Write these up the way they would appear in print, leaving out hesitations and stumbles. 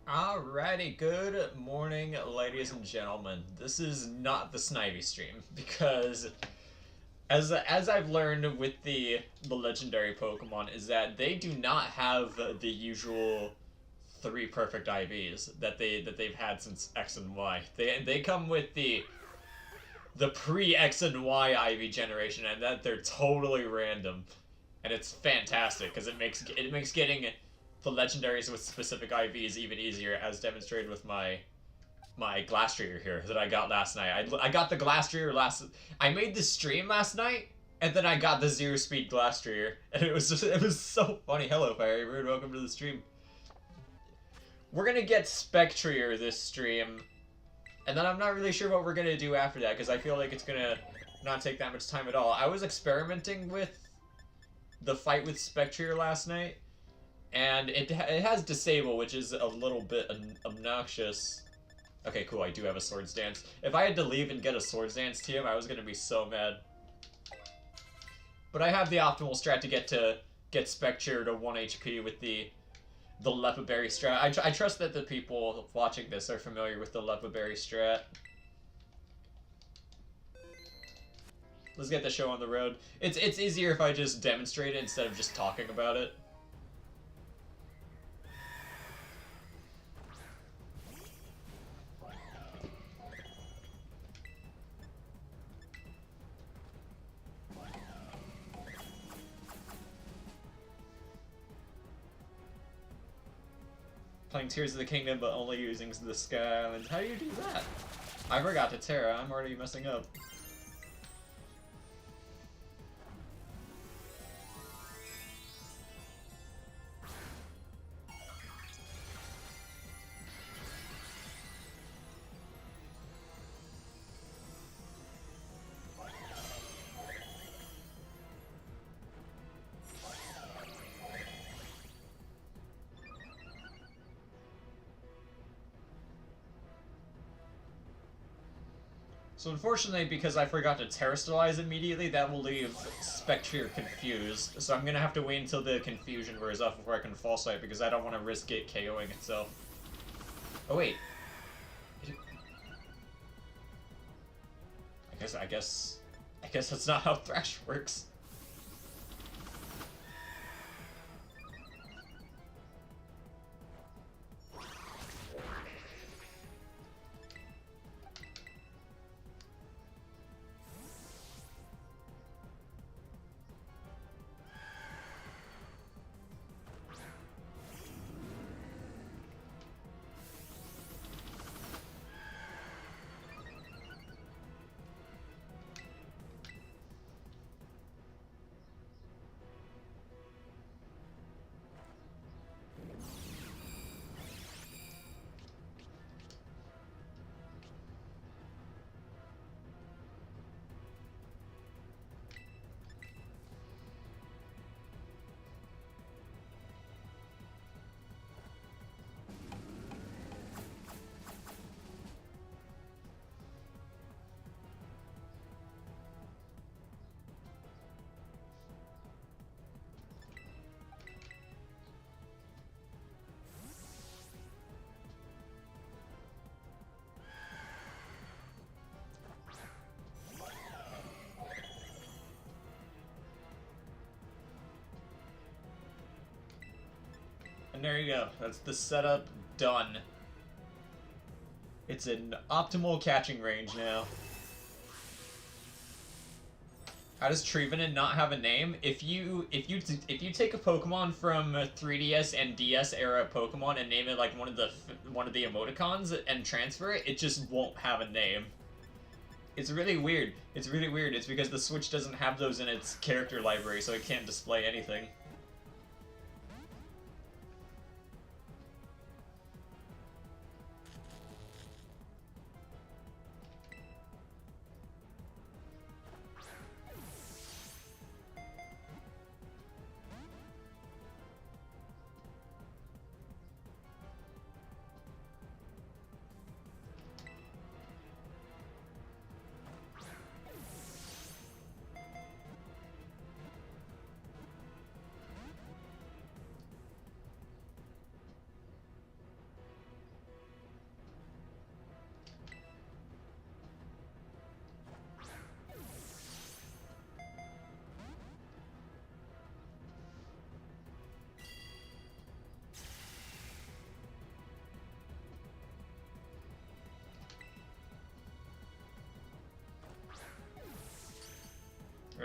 Alrighty, good morning, ladies and gentlemen. This is not the Snivy stream because as I've learned with the legendary Pokemon is that they do not have the usual three perfect IVs that they've had since X and Y. They come with the pre X and Y IV generation, and that they're totally random, and it's fantastic because it makes getting the legendaries with specific IVs even easier, as demonstrated with my Glastrier here that I got last night. I got the Glastrier last. I made the stream last night, and then I got the zero speed Glastrier, and it was so funny. Hello, Fiery Bird. Welcome to the stream. We're gonna get Spectrier this stream, and then I'm not really sure what we're gonna do after that because I feel like it's gonna not take that much time at all. I was experimenting with the fight with Spectrier last night, and it has Disable, which is a little bit obnoxious. Okay, cool, I do have a Swords Dance. If I had to leave and get a Swords Dance TM, I was gonna be so mad. But I have the optimal strat to get Spectre to 1 HP with the Lepaberry strat. I trust that the people watching this are familiar with the Lepaberry strat. Let's get the show on the road. It's easier if I just demonstrate it instead of just talking about it. Playing Tears of the Kingdom, but only using the Sky Islands. How do you do that? I forgot to Terra. I'm already messing up. So unfortunately, because I forgot to Terrestrialize immediately, that will leave Spectre confused. So I'm gonna have to wait until the confusion wears off before I can False Swipe, because I don't want to risk it KOing itself. Oh wait. I guess that's not how Thrash works. And there you go. That's the setup done. It's an optimal catching range now. How does Trevenant not have a name? If you take a Pokemon from 3DS and DS era Pokemon and name it like one of the emoticons and transfer it, it just won't have a name. It's really weird. It's really weird. It's because the Switch doesn't have those in its character library, so it can't display anything.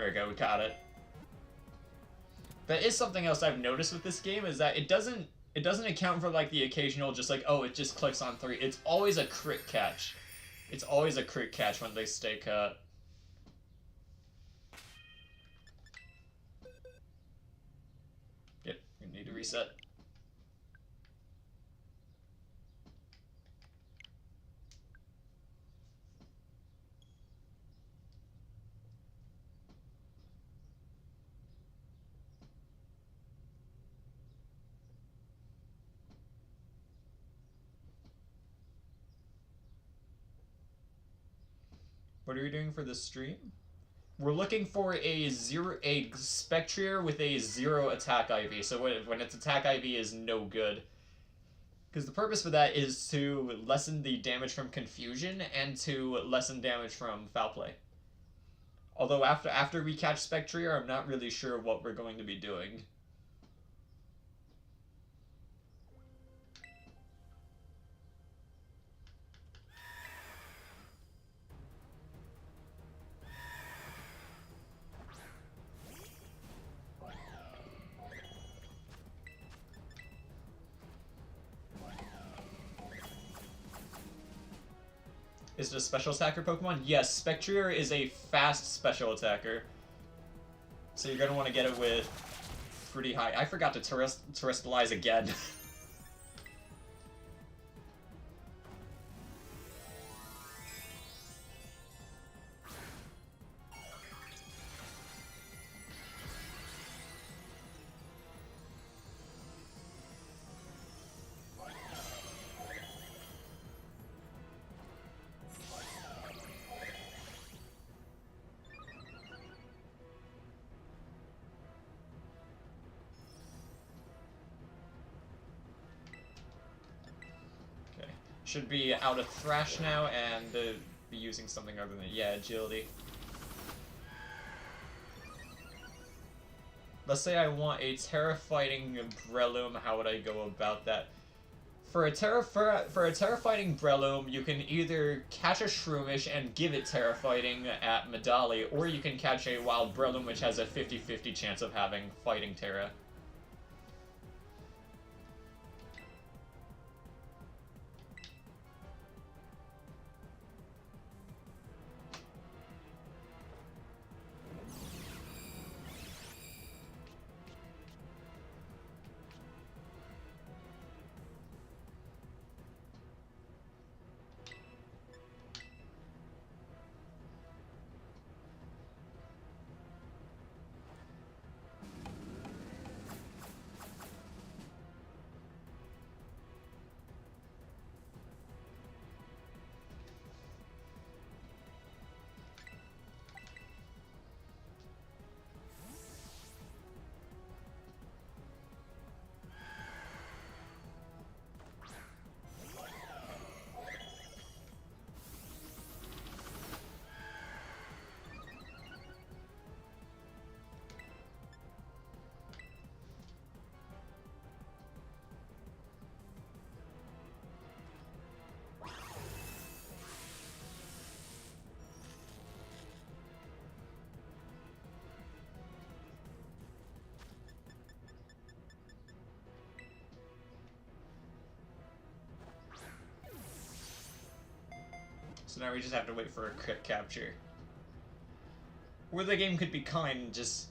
There we go, we caught it. That is something else I've noticed with this game, is that it doesn't account for like the occasional just like, oh, it just clicks on 3. It's always a crit catch. It's always a crit catch when they stay cut. Yep, we need to reset. What are we doing for this stream? We're looking for a Spectrier with a 0 attack IV. So when its attack IV is no good. Because the purpose for that is to lessen the damage from confusion and to lessen damage from foul play. Although after we catch Spectrier, I'm not really sure what we're going to be doing. Is it a special attacker Pokemon? Yes, Spectrier is a fast special attacker. So you're going to want to get it with pretty high... I forgot to terrestrialize again. Should be out of Thrash now and be using something other than, yeah, Agility. Let's say I want a Terra Fighting Breloom, how would I go about that? For a Terra Fighting Breloom, you can either catch a Shroomish and give it Terra Fighting at Medali, or you can catch a Wild Breloom which has a 50-50 chance of having Fighting Terra. So now we just have to wait for a crit capture. Or the game could be kind and just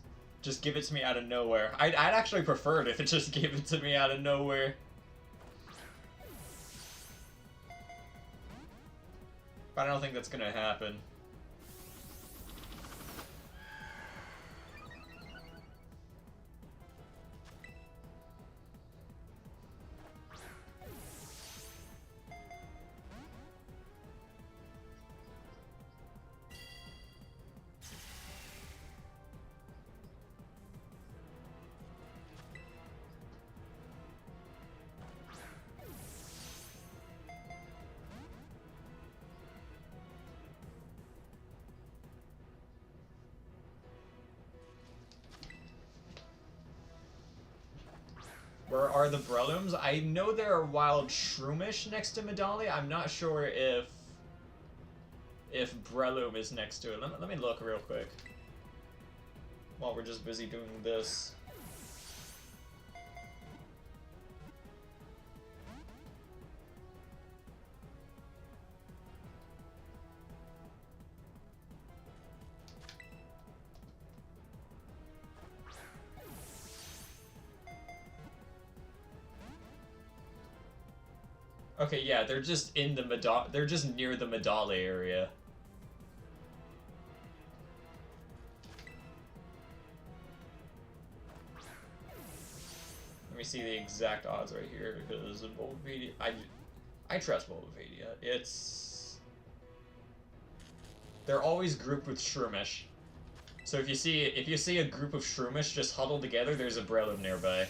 give it to me out of nowhere. I'd actually prefer it if it just gave it to me out of nowhere. But I don't think that's gonna happen. Where are the Brelooms? I know there are Wild Shroomish next to Medali. I'm not sure if Breloom is next to it. Let me look real quick. while we're just busy doing this. Okay, yeah, they're just in the they're just near the Medale area. Let me see the exact odds right here because of Bulbapedia. I trust Bulbapedia. They're always grouped with Shroomish. So if you see a group of Shroomish just huddled together, there's a Breloom nearby.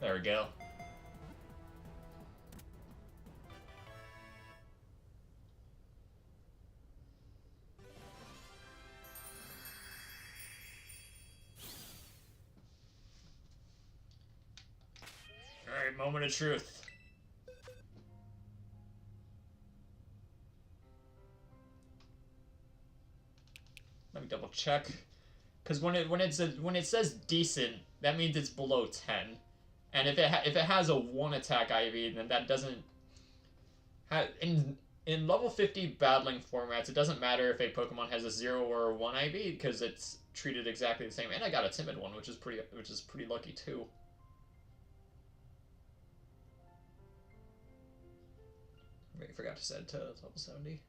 There we go. Alright, moment of truth. Let me double check. Because when it says decent, that means it's below 10. And if it has a 1 attack IV, then that doesn't have in level 50 battling formats. It doesn't matter if a Pokemon has a 0 or a 1 IV because it's treated exactly the same. And I got a timid one, which is pretty lucky too. Wait, I forgot to set to level 70.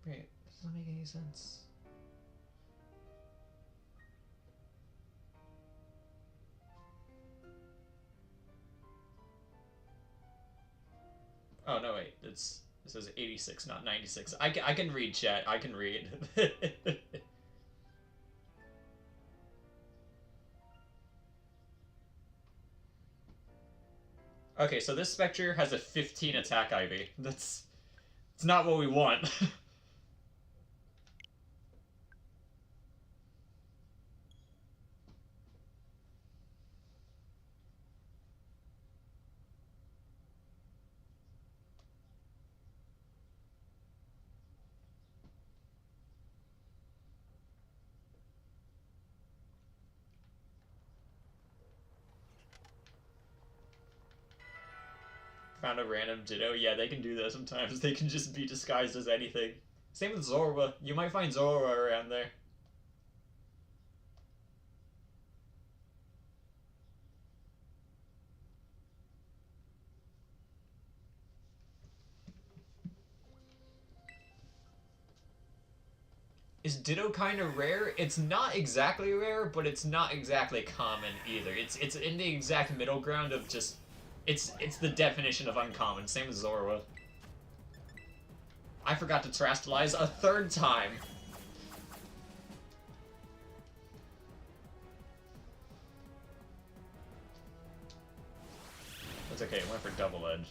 Wait, does that make any sense? Oh, no, wait. It says 86, not 96. I can read, chat. I can read. Okay, so this Spectre has a 15 attack IV. It's not what we want. Found a random Ditto. Yeah, they can do that sometimes. They can just be disguised as anything. Same with Zorba. You might find Zorba around there. Is Ditto kind of rare? It's not exactly rare, but it's not exactly common either. It's in the exact middle ground of just... It's the definition of uncommon. Same as Zorba. I forgot to Terastallize a 3rd time. That's okay, it went for Double Edge.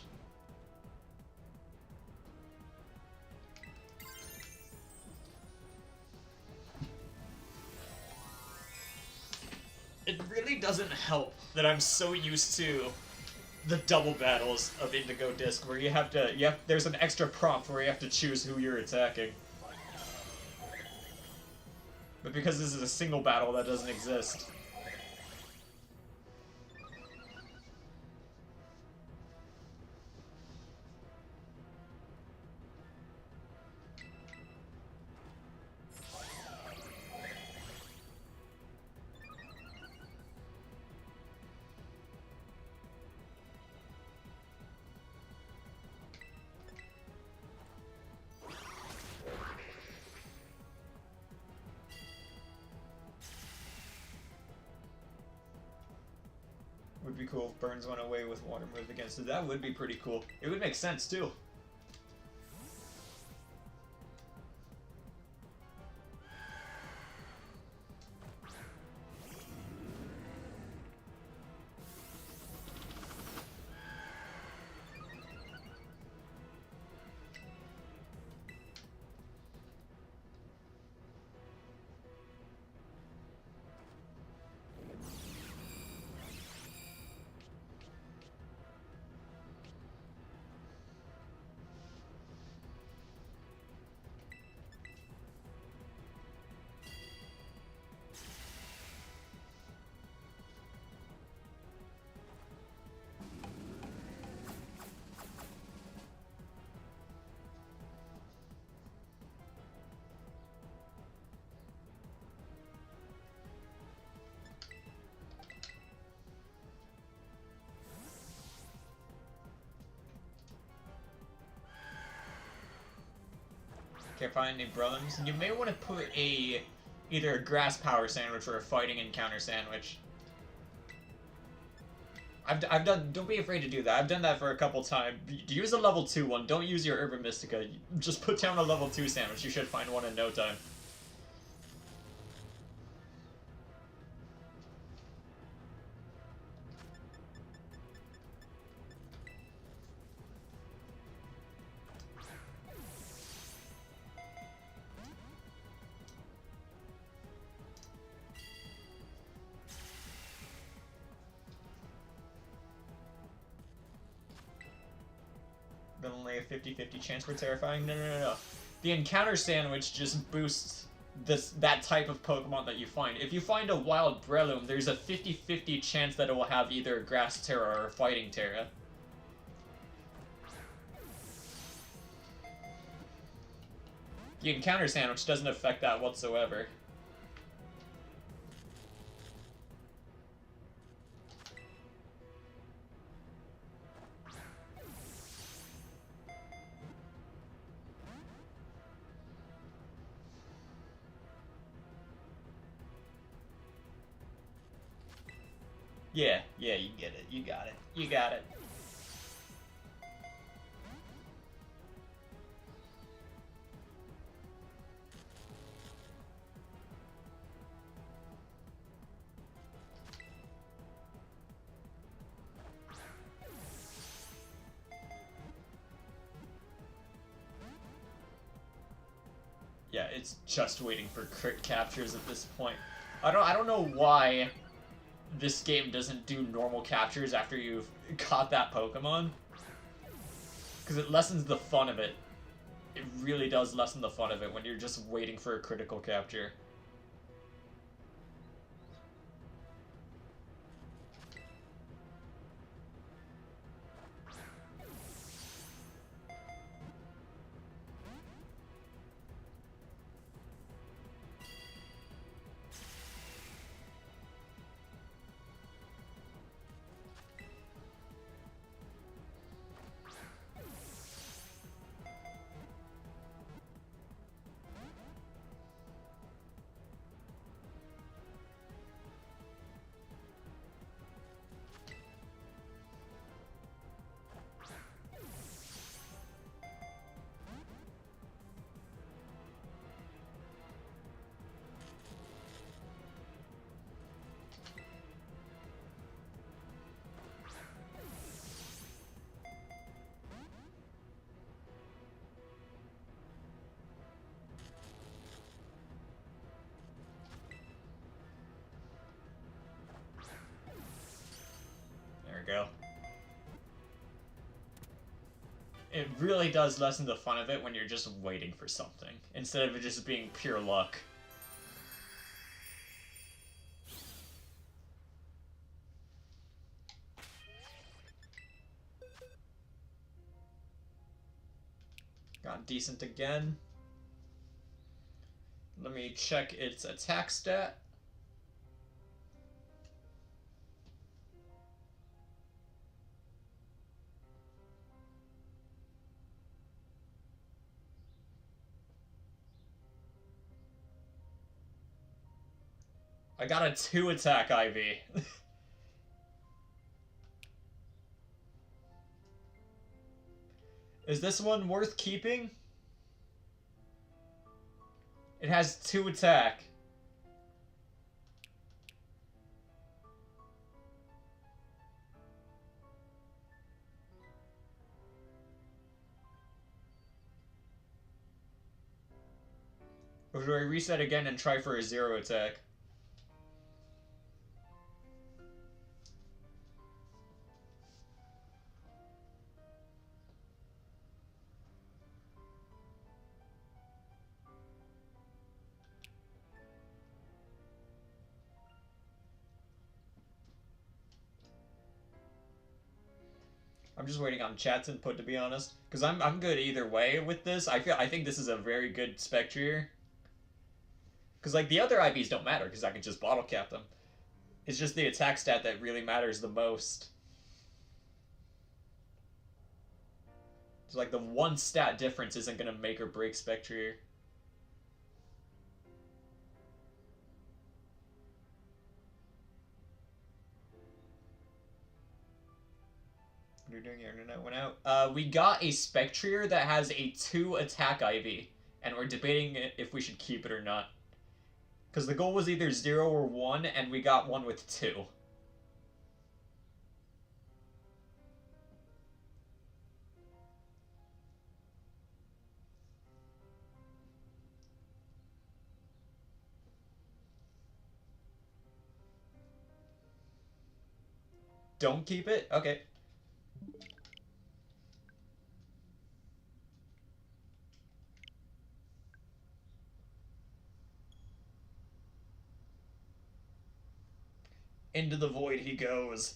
It really doesn't help that I'm so used to the double battles of Indigo Disc, where there's an extra prompt where you have to choose who you're attacking. But because this is a single battle, that doesn't exist. Would be cool if Burns went away with water move against it. That would be pretty cool. It would make sense too. Can't find any problems. You may want to put either a grass power sandwich or a fighting encounter sandwich. I've done. Don't be afraid to do that. I've done that for a couple times. Use a level 2 one. Don't use your Urban Mystica. Just put down a level 2 sandwich. You should find one in no time. But only a 50-50 chance for terrifying? No. The encounter sandwich just boosts that type of Pokemon that you find. If you find a wild Breloom, there's a 50-50 chance that it will have either a Grass Terra or a Fighting Terra. The encounter sandwich doesn't affect that whatsoever. Yeah, you get it. You got it. You got it. Yeah, it's just waiting for crit captures at this point. I don't know why this game doesn't do normal captures after you've caught that Pokemon. Because it lessens the fun of it. It really does lessen the fun of it when you're just waiting for a critical capture. It really does lessen the fun of it when you're just waiting for something, instead of it just being pure luck. Got decent again. Let me check its attack stat. I got a 2 attack IV. Is this one worth keeping? It has 2 attack. Or do I reset again and try for a 0 attack? I'm just waiting on chat's input, to be honest, because I'm good either way with this. I think this is a very good Spectrier. Because like the other IVs don't matter because I can just bottle cap them. It's just the attack stat that really matters the most. It's like the one stat difference isn't gonna make or break Spectrier. You're doing your internet went out. We got a Spectrier that has a 2 attack IV, and we're debating if we should keep it or not. Because the goal was either 0 or 1, and we got one with 2. Don't keep it? Okay. Into the void he goes.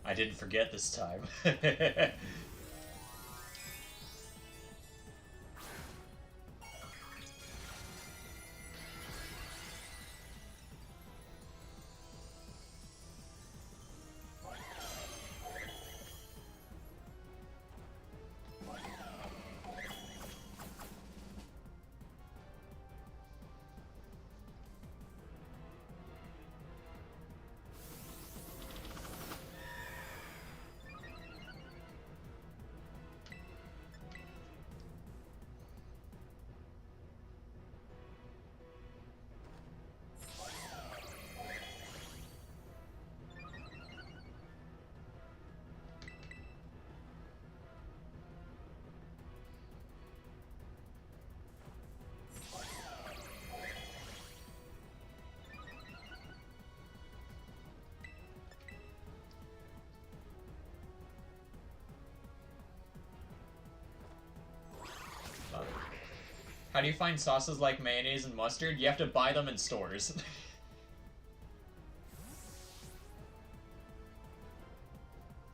I didn't forget this time. How do you find sauces like mayonnaise and mustard? You have to buy them in stores.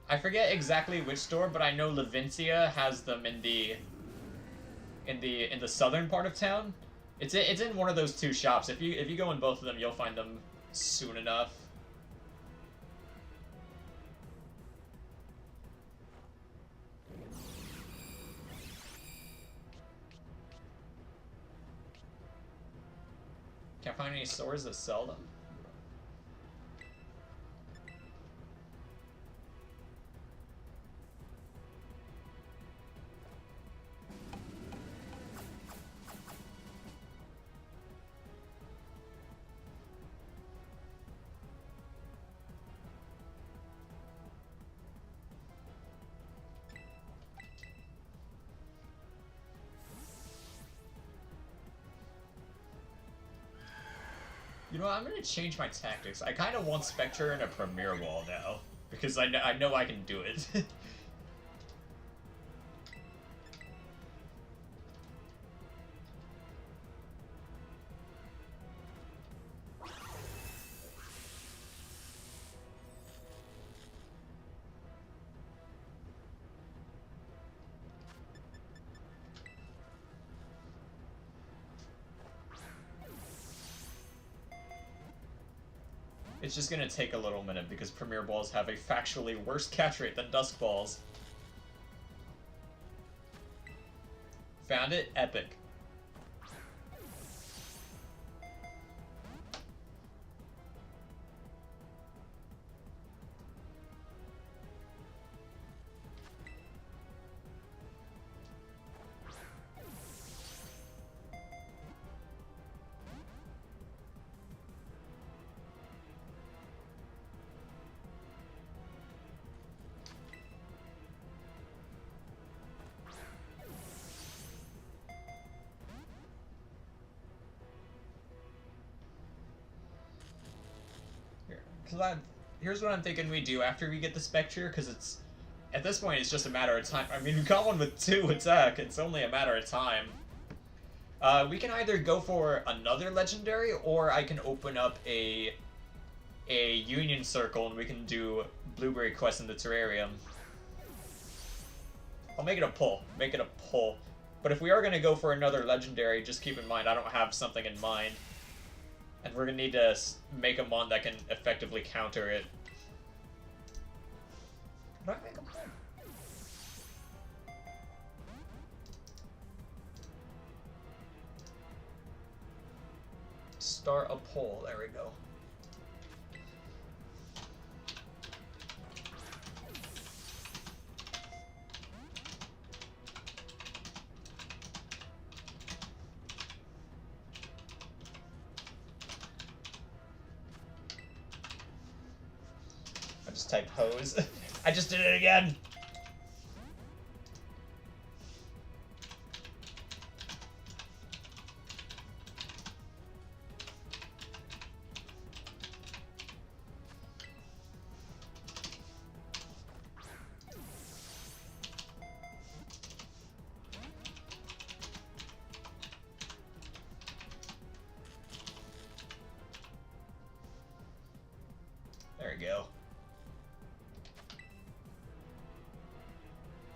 I forget exactly which store, but I know Levincia has them in the southern part of town. It's in one of those 2 shops. If you go in both of them, you'll find them soon enough. Can't find any stores that sell them. You know what, I'm gonna change my tactics. I kind of want Spectre in a Premier Wall now, because I know I can do it. It's just gonna take a little minute because Premier Balls have a factually worse catch rate than Dusk Balls. Found it? Epic. Here's what I'm thinking we do after we get the Spectre, because it's... At this point, it's just a matter of time. I mean, we got one with 2 attack. It's only a matter of time. We can either go for another Legendary, or I can open up a Union Circle, and we can do Blueberry Quest in the Terrarium. I'll make it a pull. Make it a pull. But if we are going to go for another Legendary, just keep in mind I don't have something in mind. And we're going to need to make a mon that can effectively counter it. How do I make a pull? Start a poll. There we go. I just typed hose. I just did it again! There we go.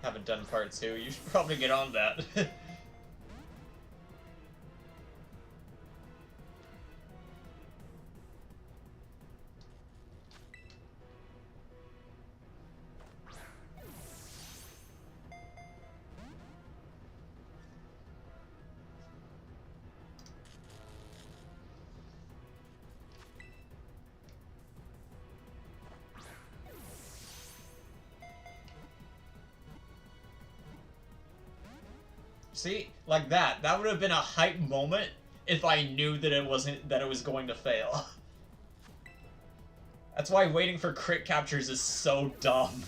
Haven't done part 2. You should probably get on that. See? Like that. That would have been a hype moment if I knew that it was going to fail. That's why waiting for crit captures is so dumb.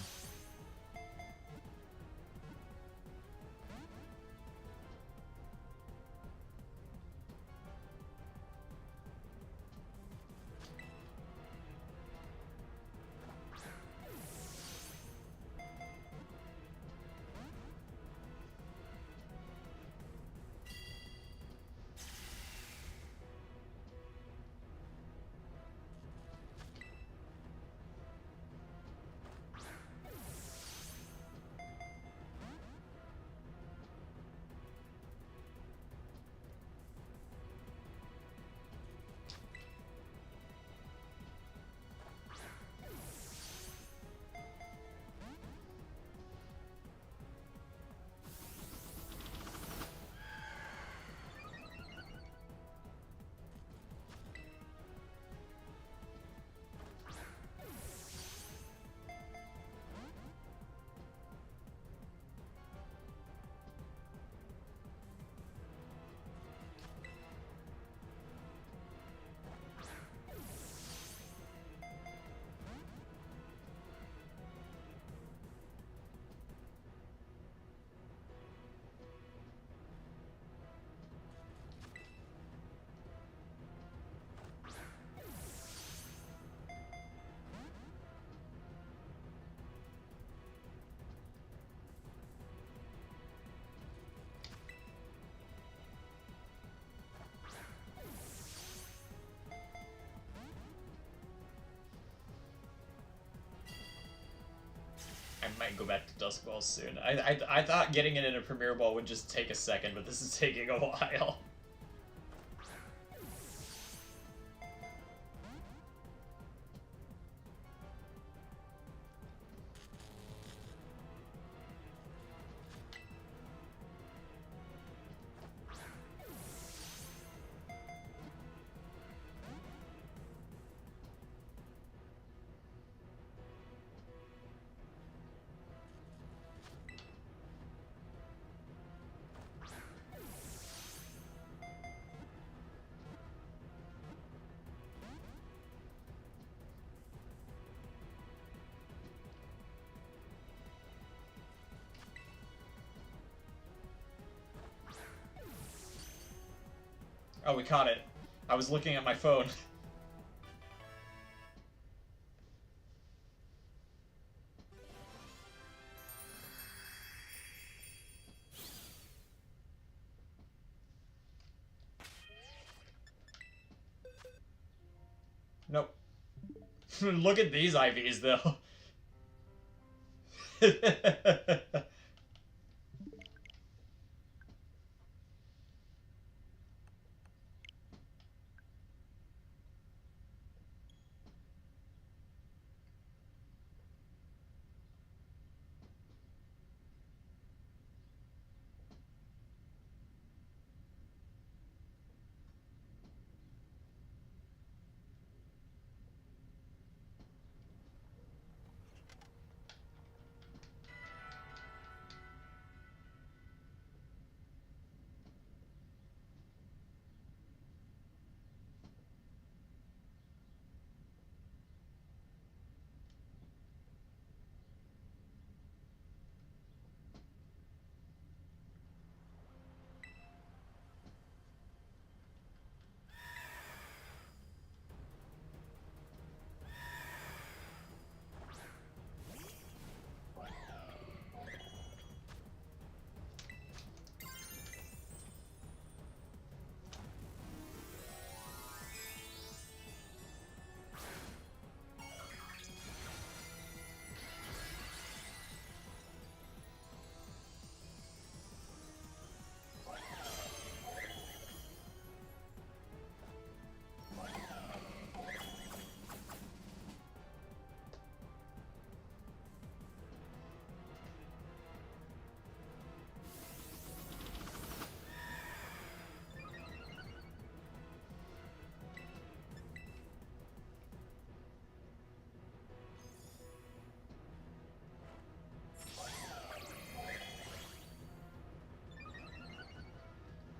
might go back to Dusk Ball soon. I thought getting it in a Premier Ball would just take a second, but this is taking a while. Oh, we caught it. I was looking at my phone. Nope. Look at these IVs, though.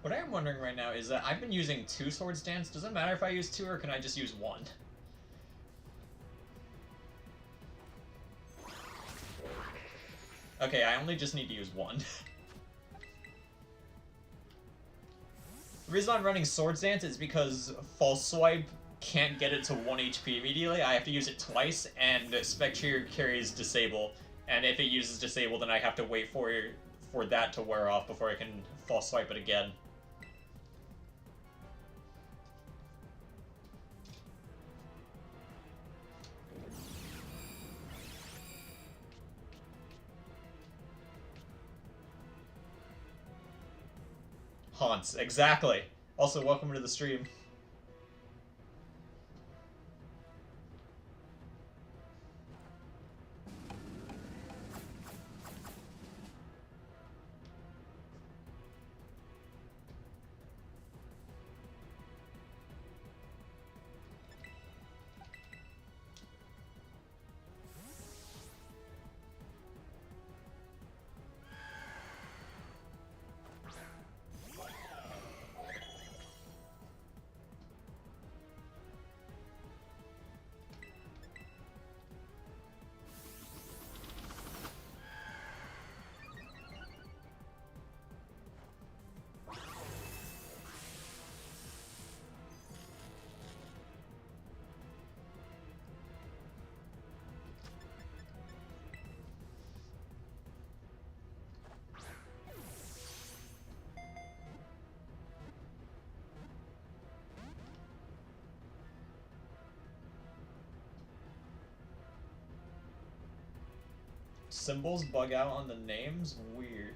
What I am wondering right now is that I've been using 2 Swords Dance. Does it matter if I use 2, or can I just use 1? Okay, I only just need to use 1. The reason I'm running Swords Dance is because False Swipe can't get it to 1 HP immediately. I have to use it twice, and Spectre carries Disable. And if it uses Disable, then I have to wait for that to wear off before I can False Swipe it again. Haunts, exactly. Also, welcome to the stream. symbols bug out on the names? Weird.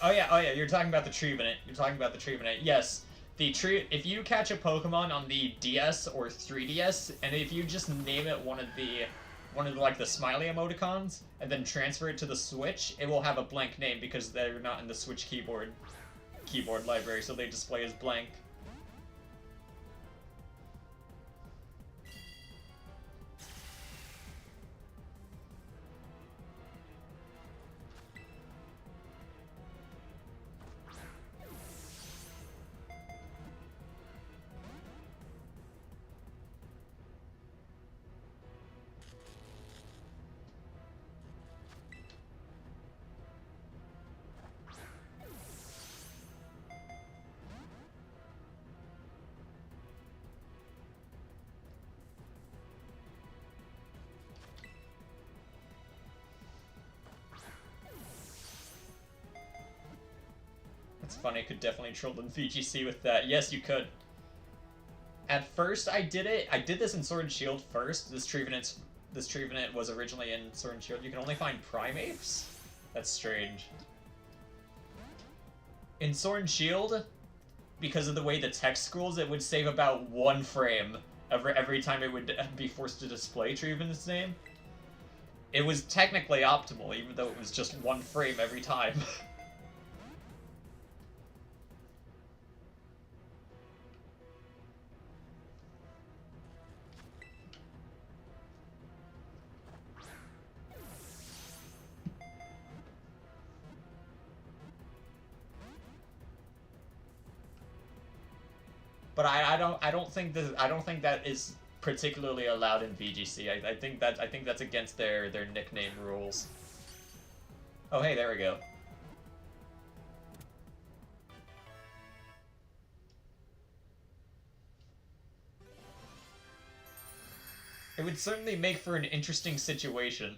Oh yeah, you're talking about the Trevenant. You're talking about the Trevenant. Yes, if you catch a Pokemon on the DS or 3DS, and if you just name it one of the like the smiley emoticons, and then transfer it to the Switch, it will have a blank name because they're not in the Switch keyboard library, so they display as blank. It's funny, I could definitely troll in VGC with that. Yes, you could. At first, I did this in Sword and Shield first. This Trevenant was originally in Sword and Shield. You can only find Primeapes? That's strange. In Sword and Shield, because of the way the text scrolls, it would save about 1 frame every time it would be forced to display Trevenant's name. It was technically optimal, even though it was just 1 frame every time. But I don't think that is particularly allowed in VGC. I think that's against their nickname rules. Oh hey, there we go. It would certainly make for an interesting situation.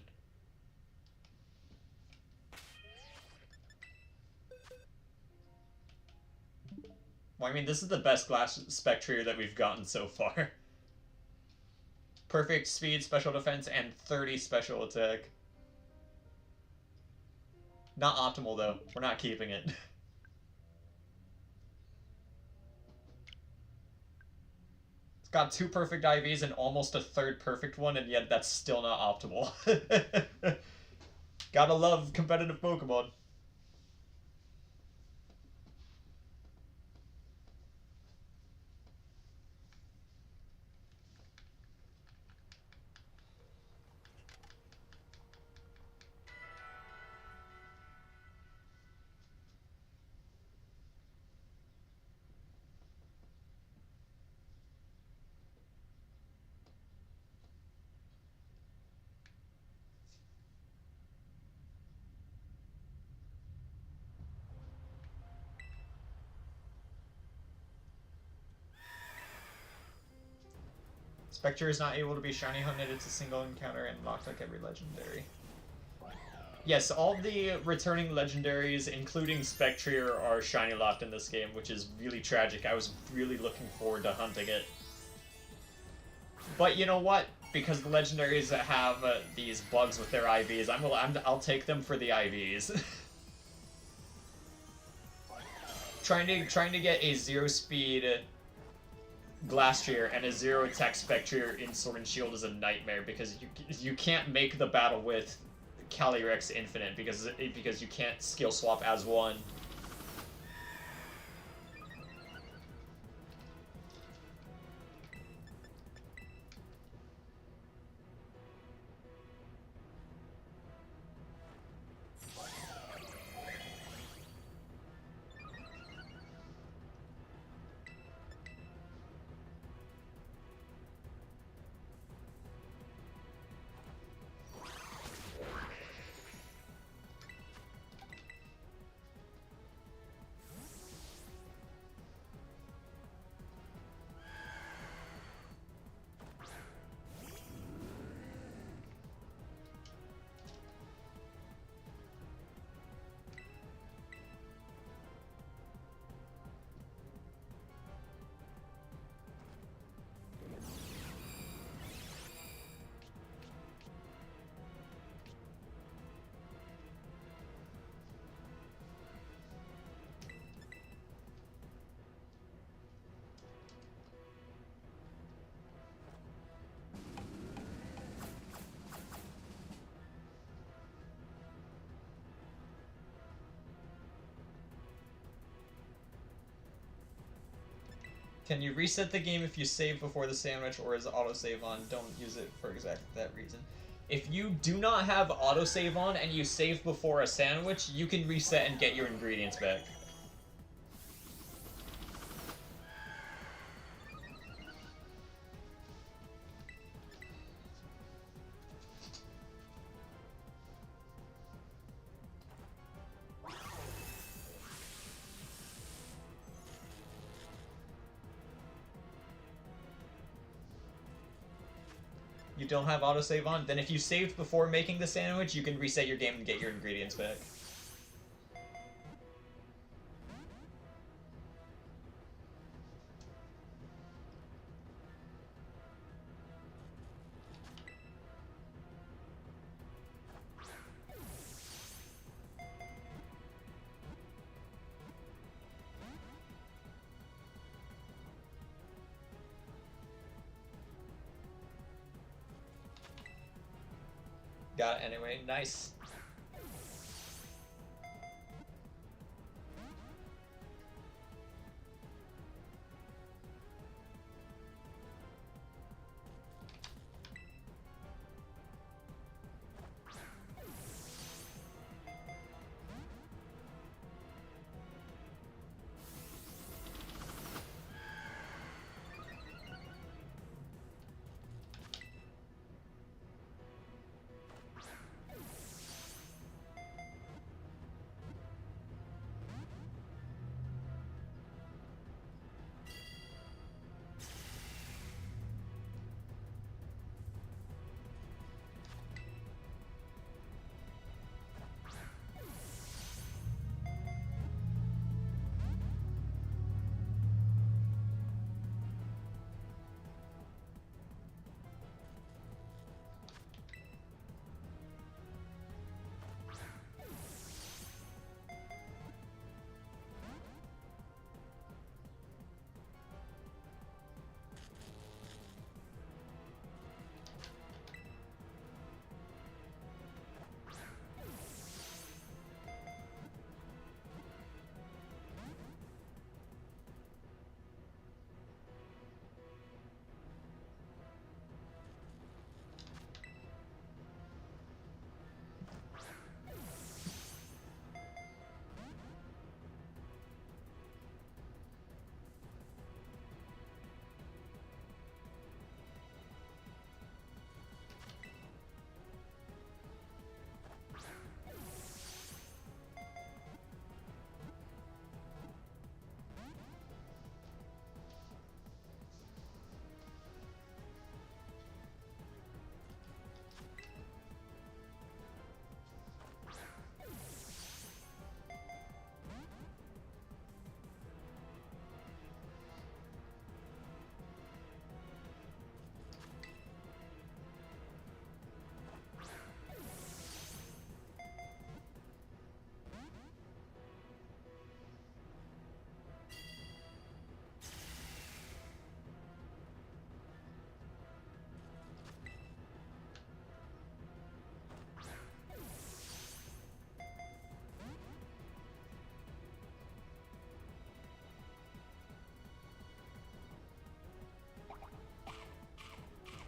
Well, I mean, this is the best Glass Spectrier that we've gotten so far. Perfect speed, special defense, and 30 special attack. Not optimal, though. We're not keeping it. It's got 2 perfect IVs and almost a 3rd perfect one, and yet that's still not optimal. Gotta love competitive Pokemon. Spectre is not able to be shiny hunted. It's a single encounter and locked like every legendary. Yes, all the returning legendaries, including Spectrier, are shiny locked in this game, which is really tragic. I was really looking forward to hunting it. But you know what? Because the legendaries have these bugs with their IVs, I'll take them for the IVs. trying to get a 0-speed Glastrier and a 0-attack Spectrier in Sword and Shield is a nightmare because you can't make the battle with Calyrex Infinite because you can't skill swap as one. Can you reset the game if you save before the sandwich, or is autosave on? Don't use it for exactly that reason. If you do not have autosave on and you save before a sandwich, you can reset and get your ingredients back. You don't have autosave on? Then if you saved before making the sandwich, you can reset your game and get your ingredients back. Got it anyway. Nice.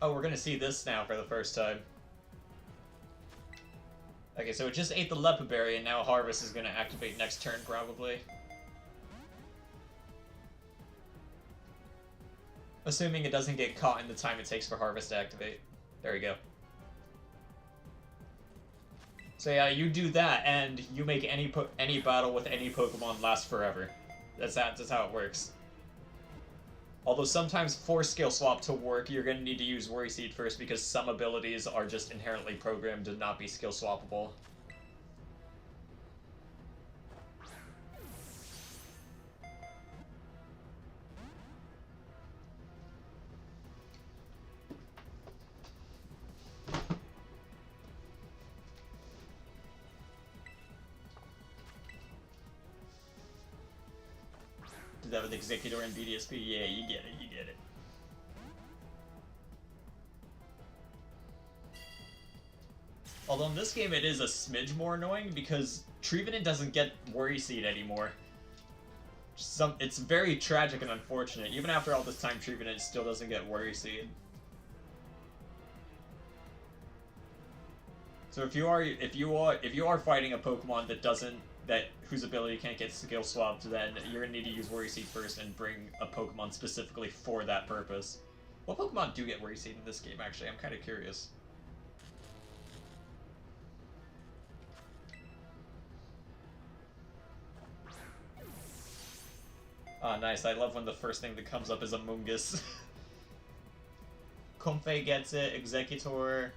Oh, we're gonna see this now for the first time. Okay, so it just ate the Lepa Berry, and now Harvest is gonna activate next turn, probably. Assuming it doesn't get caught in the time it takes for Harvest to activate. There we go. So yeah, you do that, and you make any battle with any Pokemon last forever. That's how it works. Although sometimes for skill swap to work, you're going to need to use Worry Seed first because some abilities are just inherently programmed to not be skill swappable. Do that with Executor and BDSP? Yeah, you get it, you get it. Although in this game it is a smidge more annoying because Trevenant doesn't get Worry Seed anymore. It's very tragic and unfortunate. Even after all this time treatment, it still doesn't get Worry Seed. So if you are fighting a Pokemon whose ability can't get skill swapped, then you're gonna need to use Worry Seed first and bring a Pokemon specifically for that purpose. What Pokemon do get Worry Seed in this game, actually? I'm kind of curious. Ah, nice. I love when the first thing that comes up is a Mungus. Comfey gets it, Executor,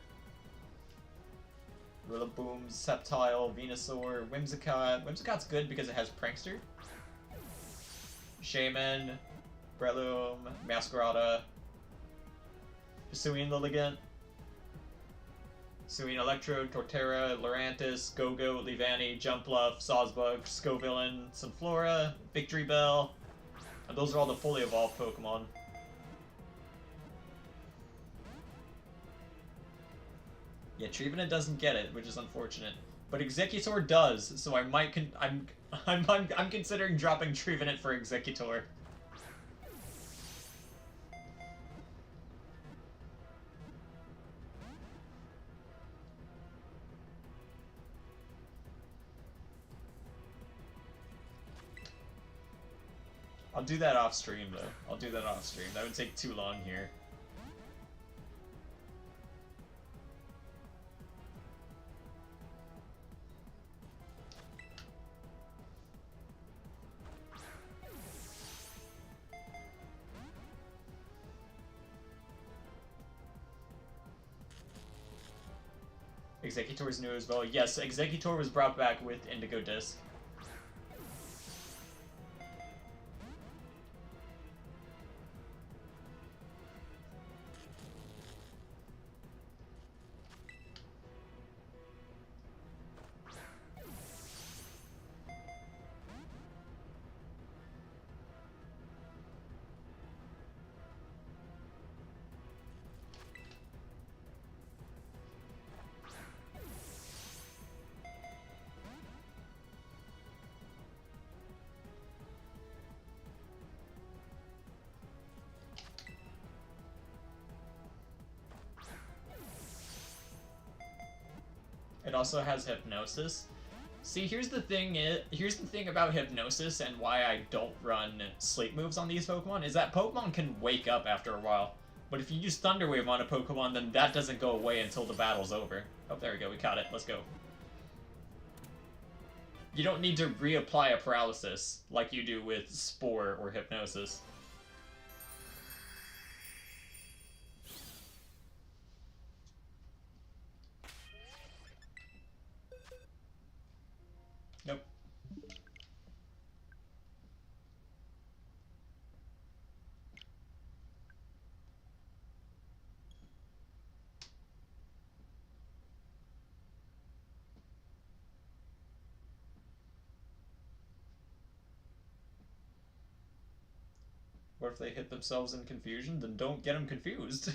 Rillaboom, Sceptile, Venusaur, Whimsicott. Whimsicott's good because it has Prankster. Shaman, Breloom, Masquerada, Hisuian Lilligant, Hisuian Electro, Torterra, Lurantis, Go-Go, Leavanny, Jumpluff, Sawsbuck, Scovillain, Sunflora, Victory Bell. And those are all the fully evolved Pokemon. Yeah, Trevenant doesn't get it, which is unfortunate. But Executor does, so I might I'm considering dropping Trevenant for Executor. I'll do that off stream though. I'll do that off stream. That would take too long here. Executor's new as well. Yes, Executor was brought back with Indigo Disc. It also has Hypnosis. See, here's the thing about Hypnosis and why I don't run Sleep moves on these Pokemon, is that Pokemon can wake up after a while. But if you use Thunder Wave on a Pokemon, then that doesn't go away until the battle's over. Oh, there we go, we caught it. Let's go. You don't need to reapply a Paralysis like you do with Spore or Hypnosis. Nope. What if they hit themselves in confusion? Then don't get them confused.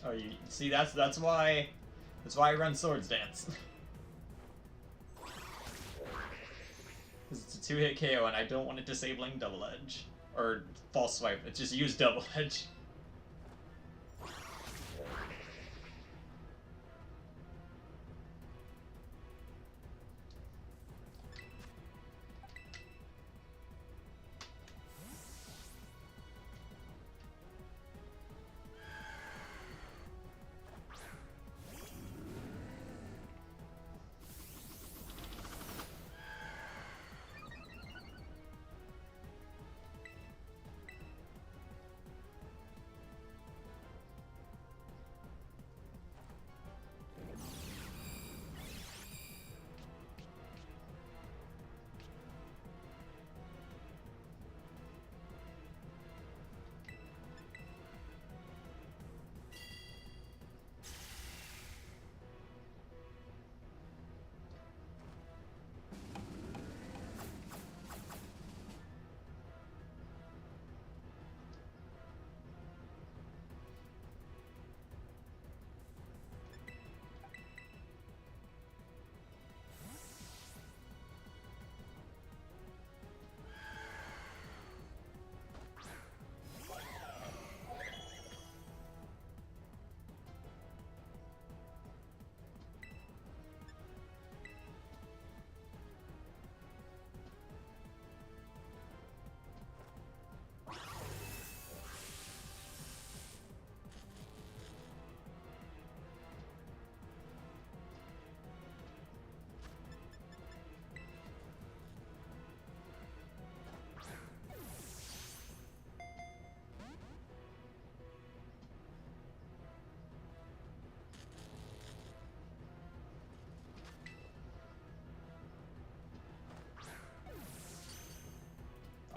Oh, you see, that's why I run Swords Dance. Because it's a 2-hit KO, and I don't want it disabling Double Edge or False Swipe. It just used Double Edge.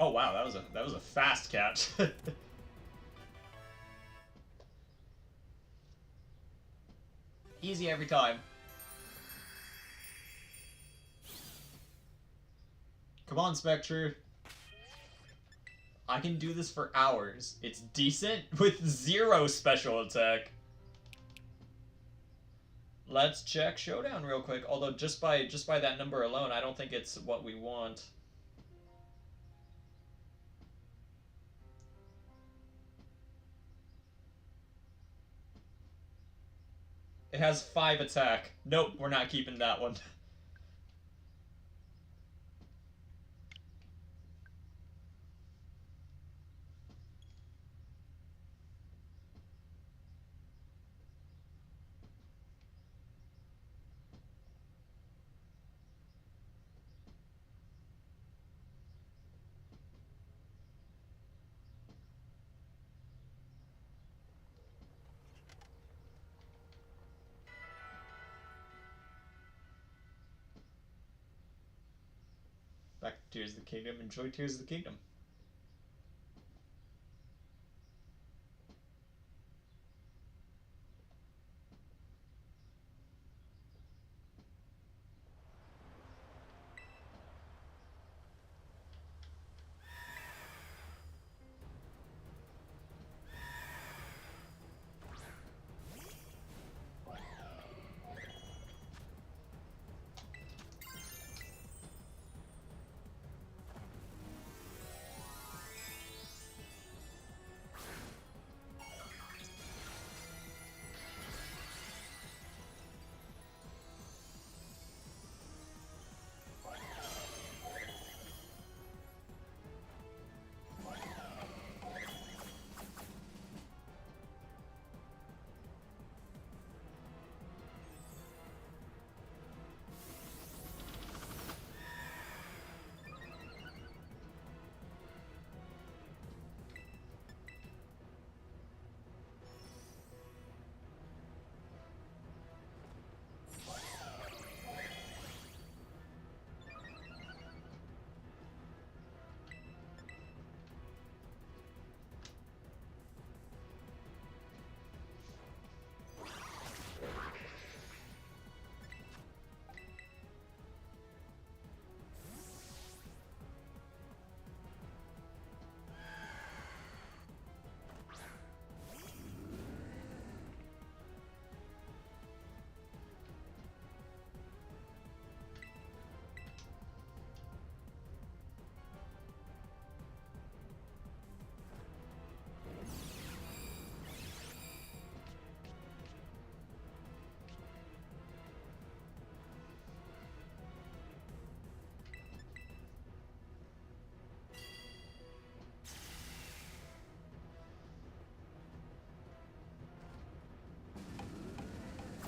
Oh wow, that was a fast catch. Easy every time. Come on, Spectre. I can do this for hours. It's decent with 0 special attack. Let's check Showdown real quick. Although just by that number alone, I don't think it's what we want. It has 5 attack. Nope, we're not keeping that one. Back to Tears of the Kingdom. Enjoy Tears of the Kingdom.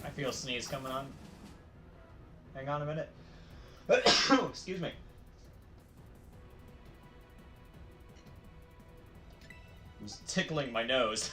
I feel a sneeze coming on. Hang on a minute. Excuse me. It was tickling my nose.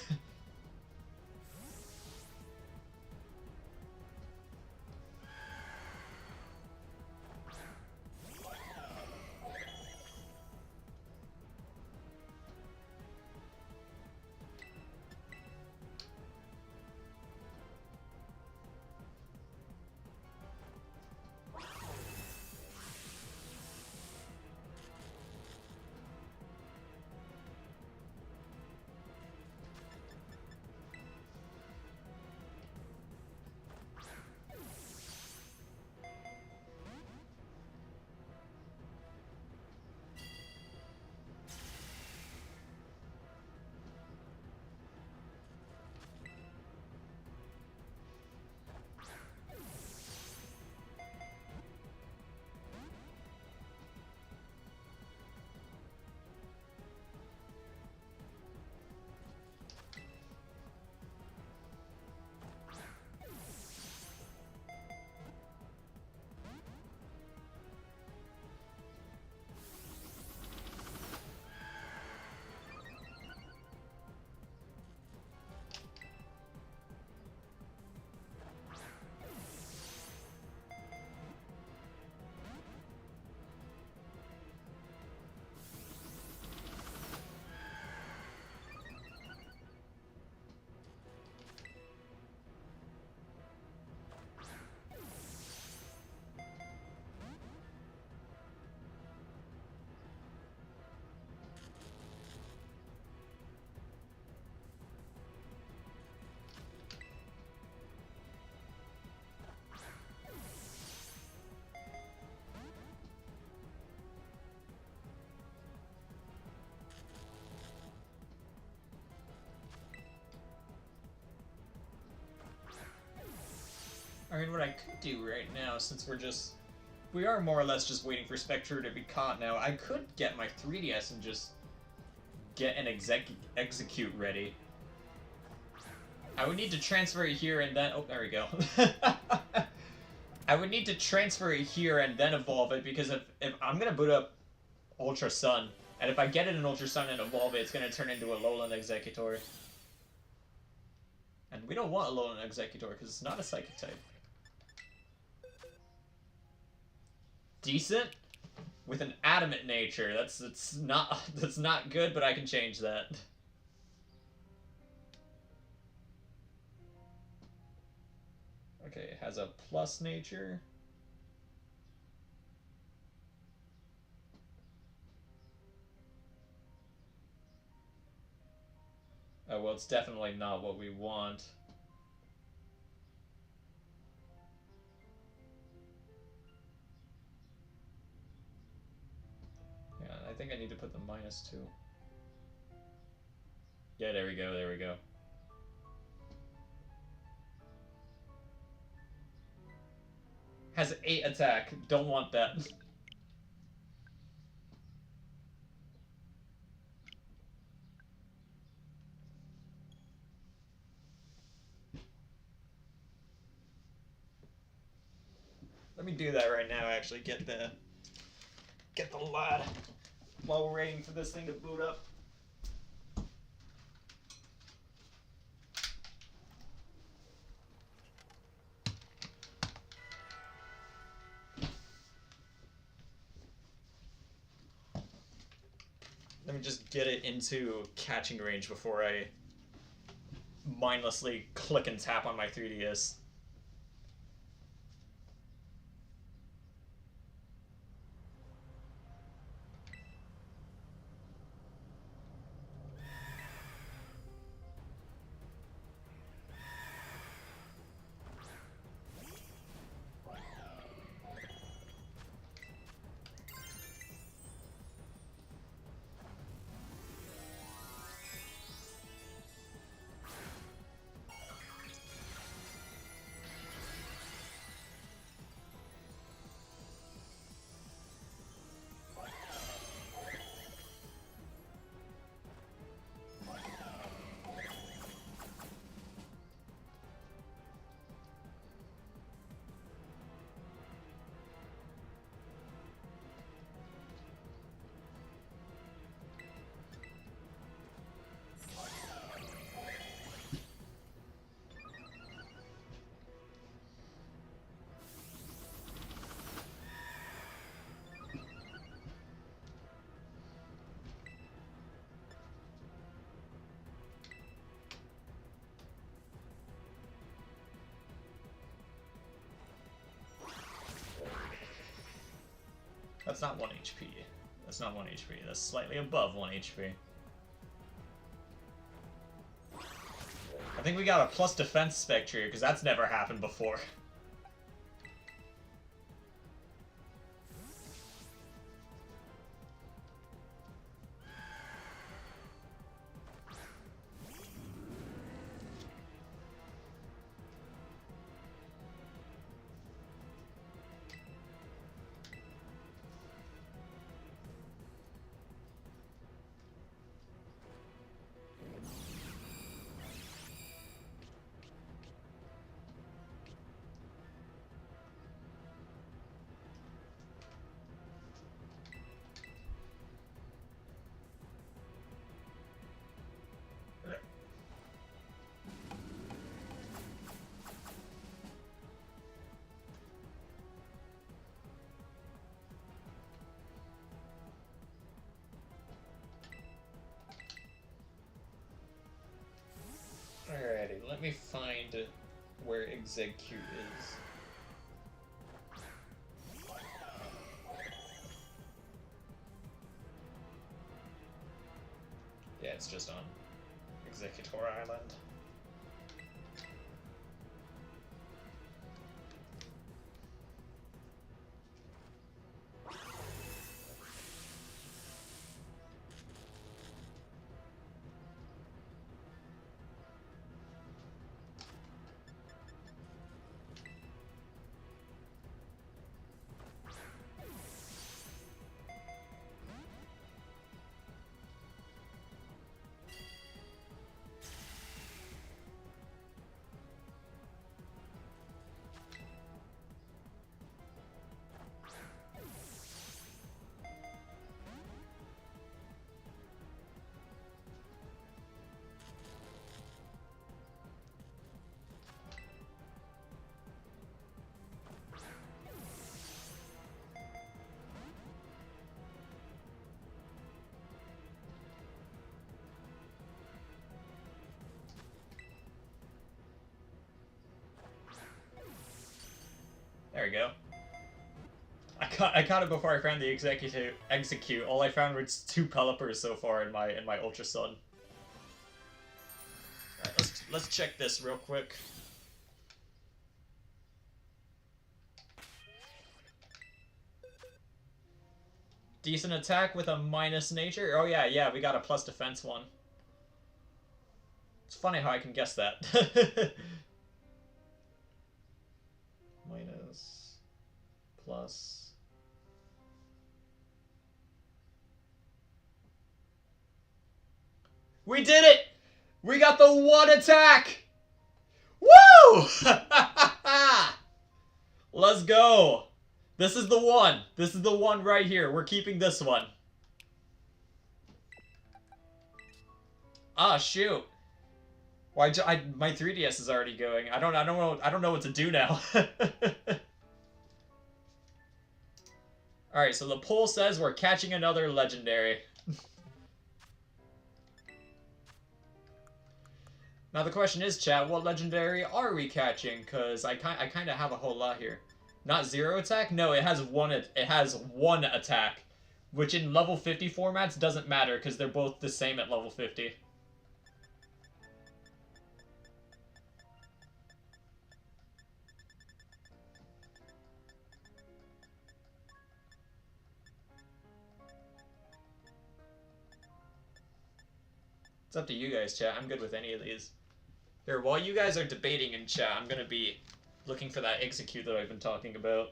I mean, what I could do right now, since we are more or less just waiting for Spectre to be caught now, I could get my 3DS and just get an execute ready. I would need to transfer it here and then... Oh, there we go. I would need to transfer it here and then evolve it, because if I'm going to boot up Ultra Sun, and if I get it in Ultra Sun and evolve it, it's going to turn into a Alolan Executor. And we don't want Alolan Executor, because it's not a Psychic type. Decent? With an adamant nature. That's not good, but I can change that. Okay, it has a plus nature. Oh, well, it's definitely not what we want. Yeah, I think I need to put the -2. Yeah, there we go, there we go. Has 8 attack. Don't want that. Let me do that right now, actually. Get the lad while we're waiting for this thing to boot up. Let me just get it into catching range before I mindlessly click and tap on my 3DS. That's not 1 HP. That's not 1 HP. That's slightly above 1 HP. I think we got a plus defense Spectre, because that's never happened before. Alrighty, let me find where Execute is. Yeah, it's just on Executor Island. There we go. I caught it before I found the execute. All I found was 2 Pelipers so far in my Ultra Sun. Alright, let's check this real quick. Decent attack with a minus nature. Oh yeah, we got a plus defense one. It's funny how I can guess that. Minus, plus. We did it! We got the 1 attack! Woo! Let's go! This is the one. This is the one right here. We're keeping this one. Ah, shoot. Why? My 3DS is already going. I don't know what to do now. All right, so the poll says we're catching another legendary. Now the question is, chat, what legendary are we catching? Cause I kind of have a whole lot here. Not 0 attack? No, it has one attack, which in level 50 formats doesn't matter because they're both the same at level 50. It's up to you guys, chat. I'm good with any of these. Here, while you guys are debating in chat, I'm gonna be looking for that execute that I've been talking about.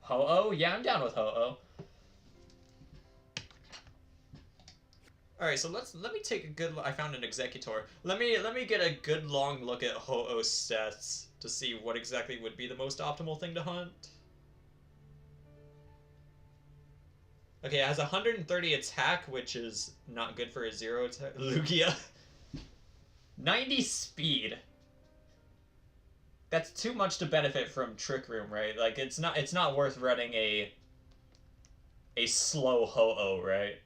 Ho-Oh? Yeah, I'm down with Ho-Oh. Alright, so let me take a good look. I found an executor. Let me get a good long look at Ho-Oh's stats to see what exactly would be the most optimal thing to hunt. Okay, it has 130 attack, which is not good for a 0 attack. Lugia. 90 speed. That's too much to benefit from Trick Room, right? Like it's not worth running a slow Ho-Oh, right?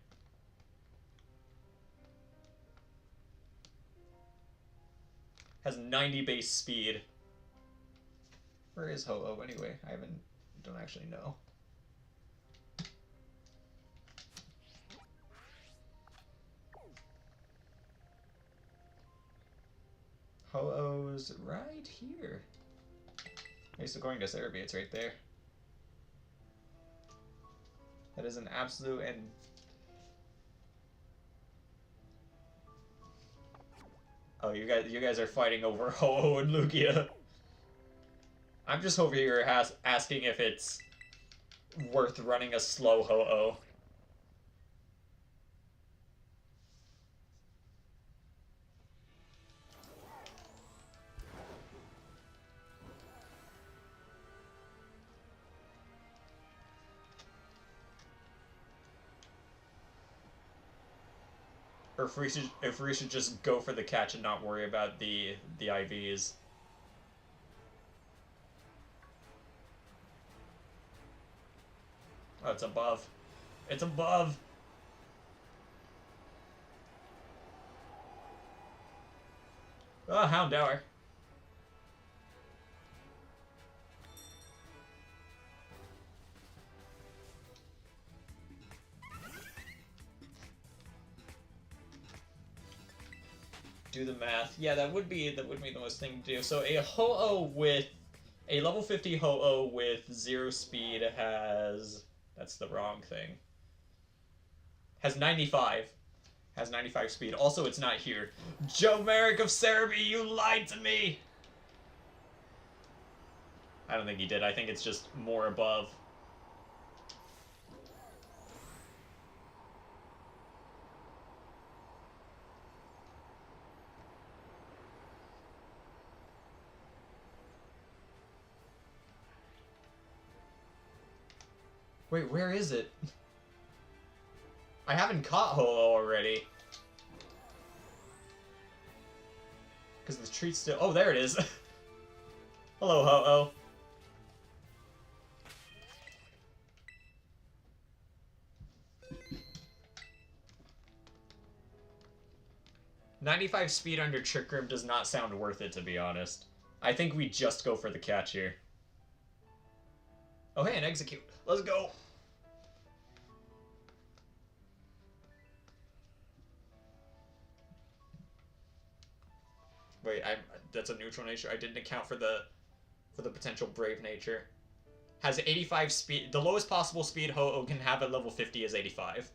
Has 90 base speed. Where is Ho-Oh anyway? Don't actually know. Ho-Oh's right here. Okay, so going to Cerebi, it's right there. That is an absolute and... Oh, you guys are fighting over Ho-Oh and Lugia. I'm just over here asking if it's worth running a slow Ho-Oh. Or if we should just go for the catch and not worry about the IVs. Oh, it's above. It's above. Oh, Houndour. Do the math. Yeah, that would be the most thing to do. So a Ho-Oh with a level 50 Ho-Oh with 0 speed has... That's the wrong thing. Has 95. Has 95 speed. Also, it's not here. Joe Merrick of Cerebi, you lied to me! I don't think he did. I think it's just more above. Wait, where is it? I haven't caught Ho-Oh already. Because the treat's still... Oh, there it is. Hello, Ho-Oh. 95 speed under Trick Room does not sound worth it, to be honest. I think we just go for the catch here. Oh, hey, and execute. Let's go. Wait, that's a neutral nature. I didn't account for the potential brave nature. Has 85 speed. The lowest possible speed Ho-Oh can have at level 50 is 85.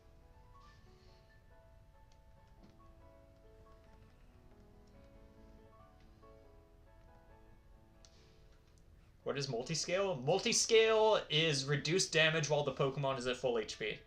What is multi-scale? Multi-scale is reduced damage while the Pokemon is at full HP.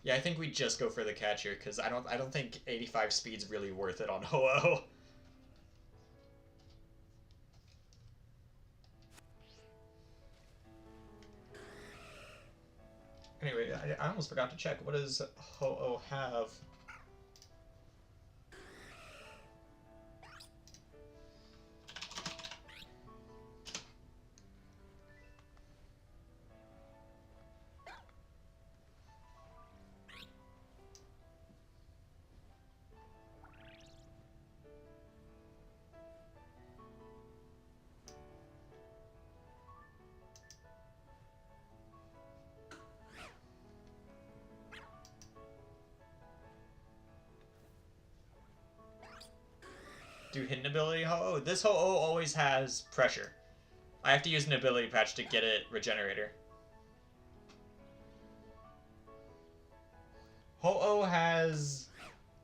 Yeah, I think we just go for the catcher because I don't think 85 speed's really worth it on Ho-Oh. Anyway, I almost forgot to check. What does Ho-Oh have? Do hidden ability Ho-Oh? This Ho-Oh always has pressure. I have to use an ability patch to get it Regenerator. Ho-Oh has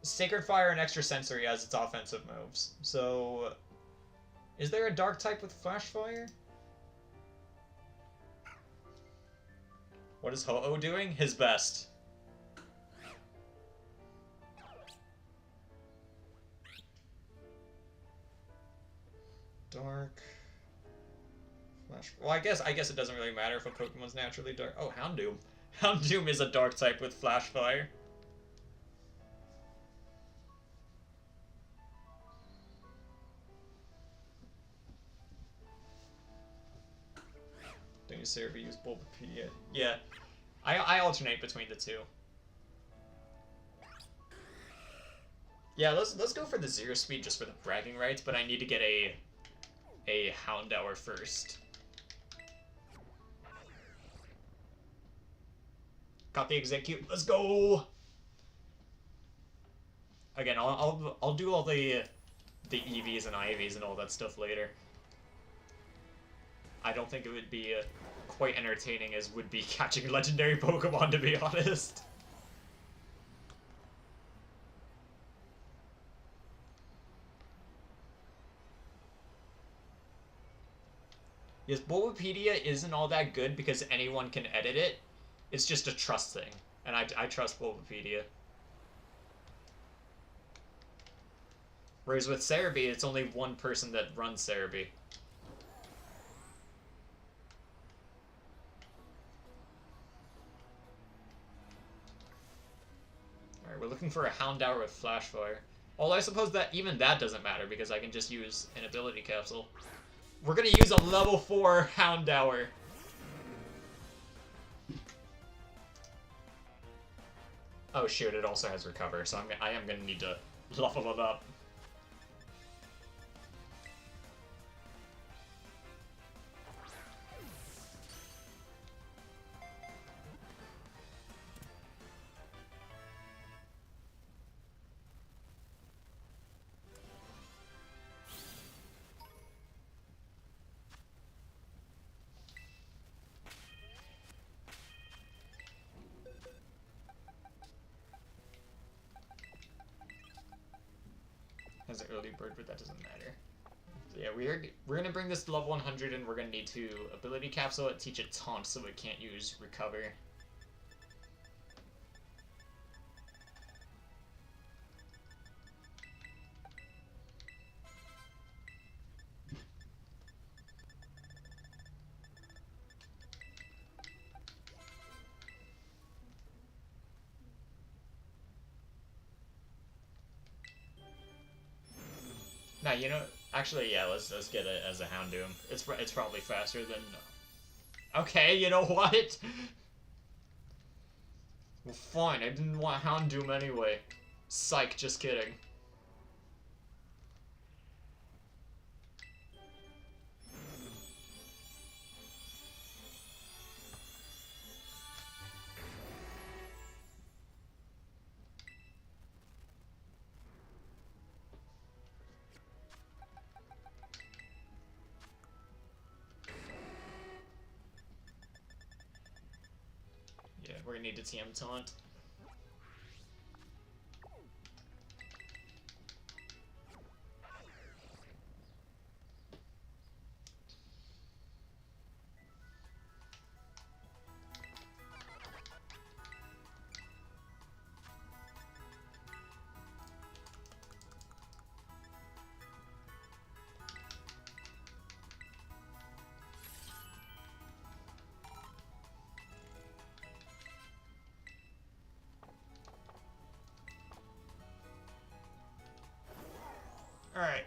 Sacred Fire and Extra Sensory as its offensive moves. So, is there a Dark type with Flash Fire? What is Ho-Oh doing? His best. Dark. Flash. Well, I guess it doesn't really matter if a Pokemon's naturally dark. Oh, Houndoom. Houndoom is a dark type with Flash Fire. Don't you say use Bulbapedia? Yeah. I alternate between the two. Yeah, let's go for the 0 speed just for the bragging rights, but I need to get a Houndour first. Got the execute. Let's go. Again, I'll do all the EVs and IVs and all that stuff later. I don't think it would be quite entertaining as would be catching legendary Pokemon, to be honest. Yes, Bulbapedia isn't all that good because anyone can edit it. It's just a trust thing, and I trust Bulbapedia. Whereas with Cerebi, it's only one person that runs Cerebi. Alright, we're looking for a Houndour with Flash Fire. Although I suppose that even that doesn't matter because I can just use an ability capsule. We're gonna use a level 4 Houndour. Oh shoot, it also has Recover, so I am gonna need to level it up. Has an early bird, but that doesn't matter. So yeah, we're gonna bring this to level 100, and we're gonna need to ability capsule it, teach it taunt, so it can't use recover. Nah, you know, actually, yeah, let's get it as a Houndoom. It's probably faster than. Okay, you know what? Well, fine. I didn't want Houndoom anyway. Psych. Just kidding. Yeah, we're gonna need to TM taunt. Alright.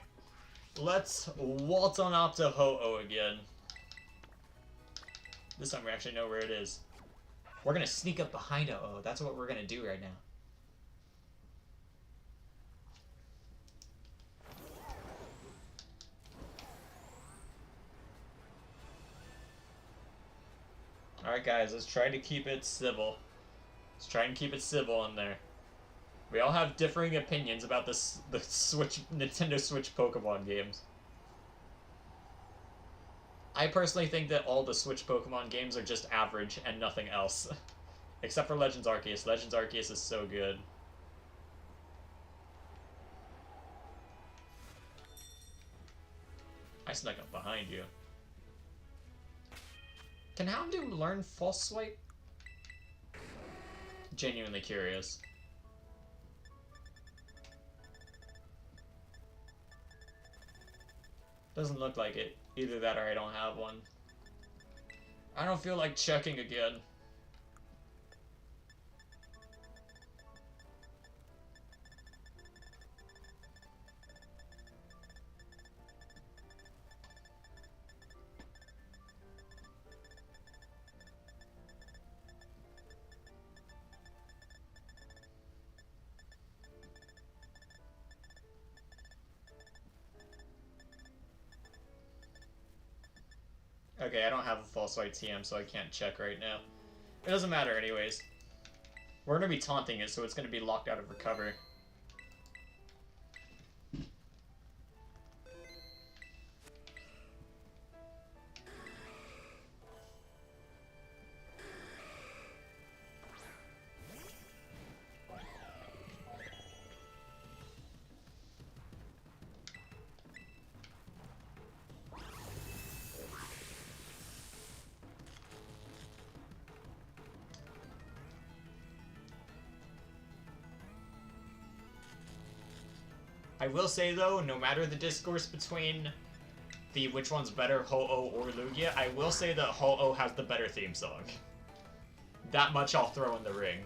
Let's waltz on up to Ho-Oh again. This time we actually know where it is. We're gonna sneak up behind Ho-Oh. That's what we're gonna do right now. Alright guys, let's try to keep it civil. Let's try and keep it civil in there. We all have differing opinions about the Nintendo Switch Pokemon games. I personally think that all the Switch Pokemon games are just average and nothing else. Except for Legends Arceus. Legends Arceus is so good. I snuck up behind you. Can Houndoom learn False Swipe? Genuinely curious. Doesn't look like it. Either that or I don't have one. I don't feel like checking again. Okay, I don't have a false white TM, so I can't check right now. It doesn't matter anyways. We're gonna be taunting it, so it's gonna be locked out of recovery. I will say though, no matter the discourse between the which one's better, Ho-Oh or Lugia, I will say that Ho-Oh has the better theme song. That much I'll throw in the ring.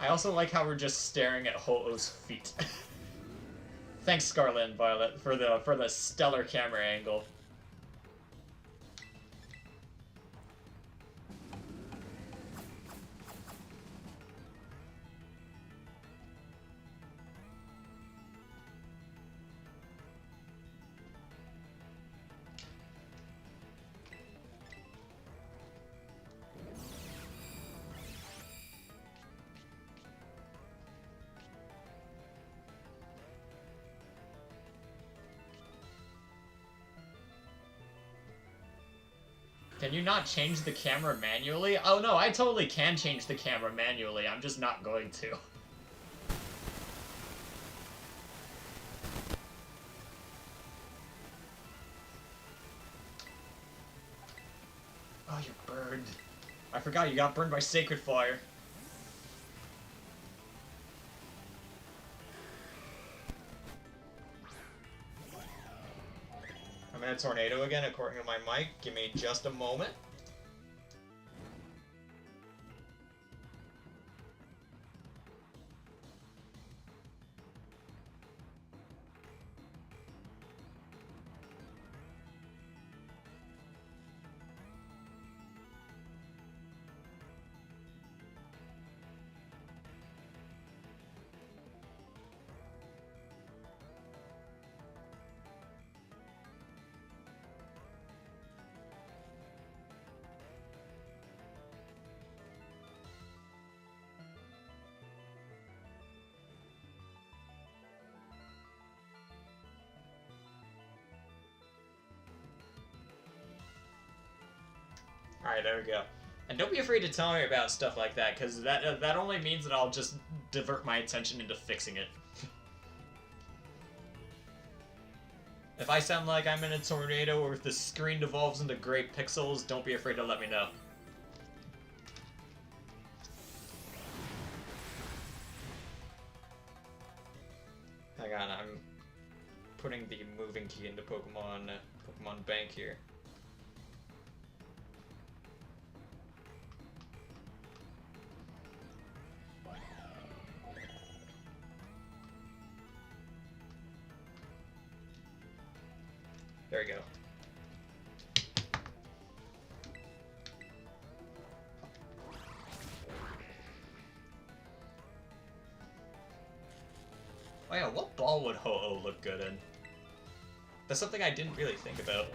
I also like how we're just staring at Ho-Oh's feet. Thanks, Scarlet and Violet, for the stellar camera angle. Can you not change the camera manually? Oh no, I totally can change the camera manually. I'm just not going to. Oh, you're burned. I forgot you got burned by Sacred Fire. I'm in a tornado again, according to my mic. Give me just a moment. Alright, there we go. And don't be afraid to tell me about stuff like that, because that only means that I'll just divert my attention into fixing it. If I sound like I'm in a tornado, or if the screen devolves into gray pixels, don't be afraid to let me know. Hang on, I'm putting the moving key into Pokemon Bank here. There we go. Oh yeah, what ball would Ho-Oh look good in? That's something I didn't really think about.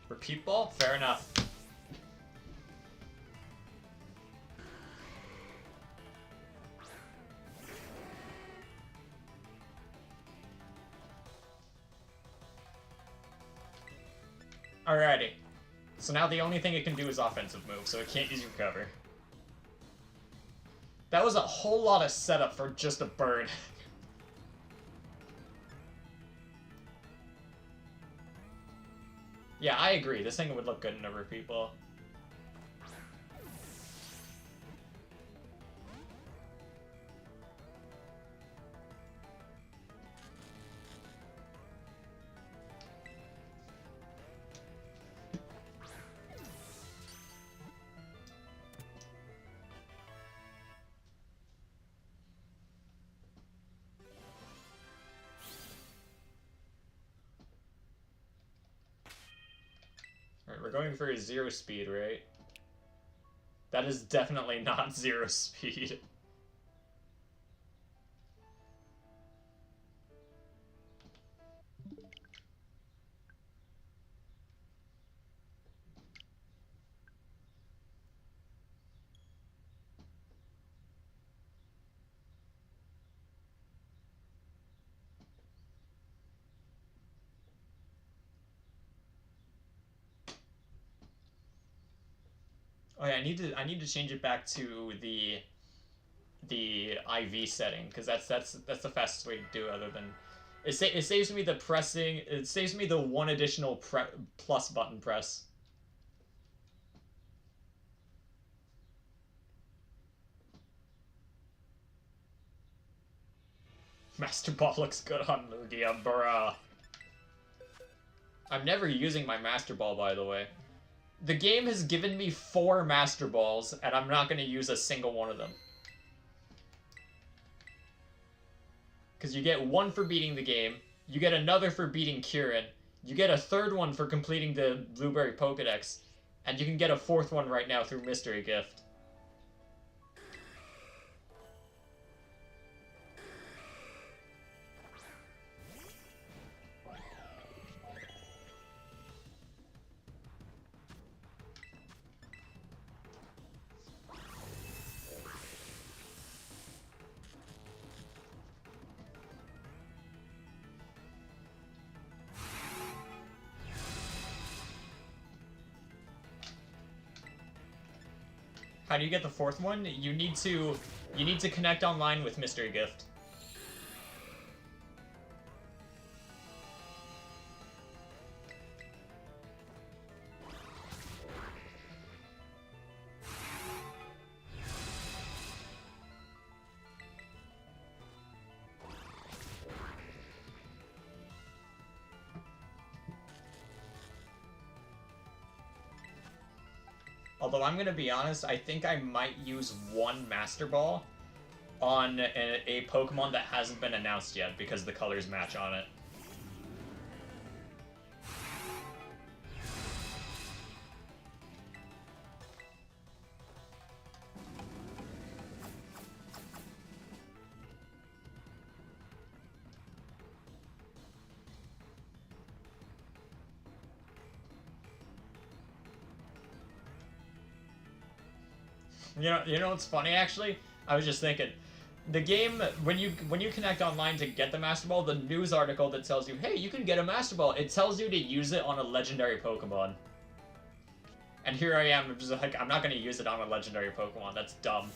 Repeat ball? Fair enough. Alrighty. So now the only thing it can do is offensive move, so it can't use recover. That was a whole lot of setup for just a bird. Yeah, I agree. This thing would look good in a repeat ball. Alright, we're going for a 0 speed, right? That is definitely not 0 speed. Oh yeah, I need to change it back to the IV setting, because that's the fastest way to do it. Other than it saves me the pressing. It saves me the one additional plus button press. Master Ball looks good on Lugia, bruh. I'm never using my Master Ball, by the way. The game has given me 4 Master Balls, and I'm not going to use a single one of them. Because you get 1 for beating the game, you get another for beating Kieran, you get a 3rd one for completing the Blueberry Pokedex, and you can get a 4th one right now through Mystery Gift. How do you get the fourth one? You need to connect online with Mystery Gift. Although I'm gonna be honest, I think I might use one Master Ball on a Pokemon that hasn't been announced yet because the colors match on it. You know what's funny actually? I was just thinking, the game when you connect online to get the Master Ball, the news article that tells you, hey, you can get a Master Ball, it tells you to use it on a legendary Pokemon. And here I am, just like, I'm not gonna use it on a legendary Pokemon. That's dumb.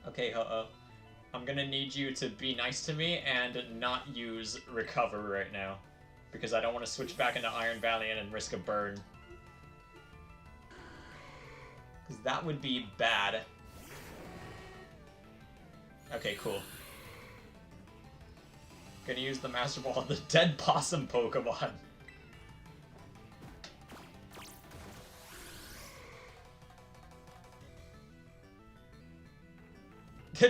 Okay, Ho-Oh. I'm gonna need you to be nice to me and not use Recover right now. Because I don't want to switch back into Iron Valiant and risk a burn. Because that would be bad. Okay, cool. Gonna use the Master Ball on the dead possum Pokemon.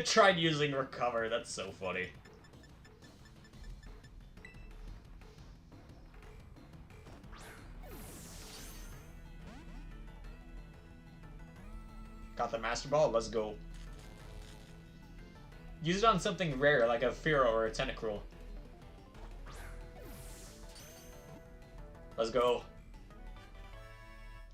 Tried using Recover, that's so funny. Got the Master Ball, let's go. Use it on something rare, like a Fearow or a Tentacruel. Let's go.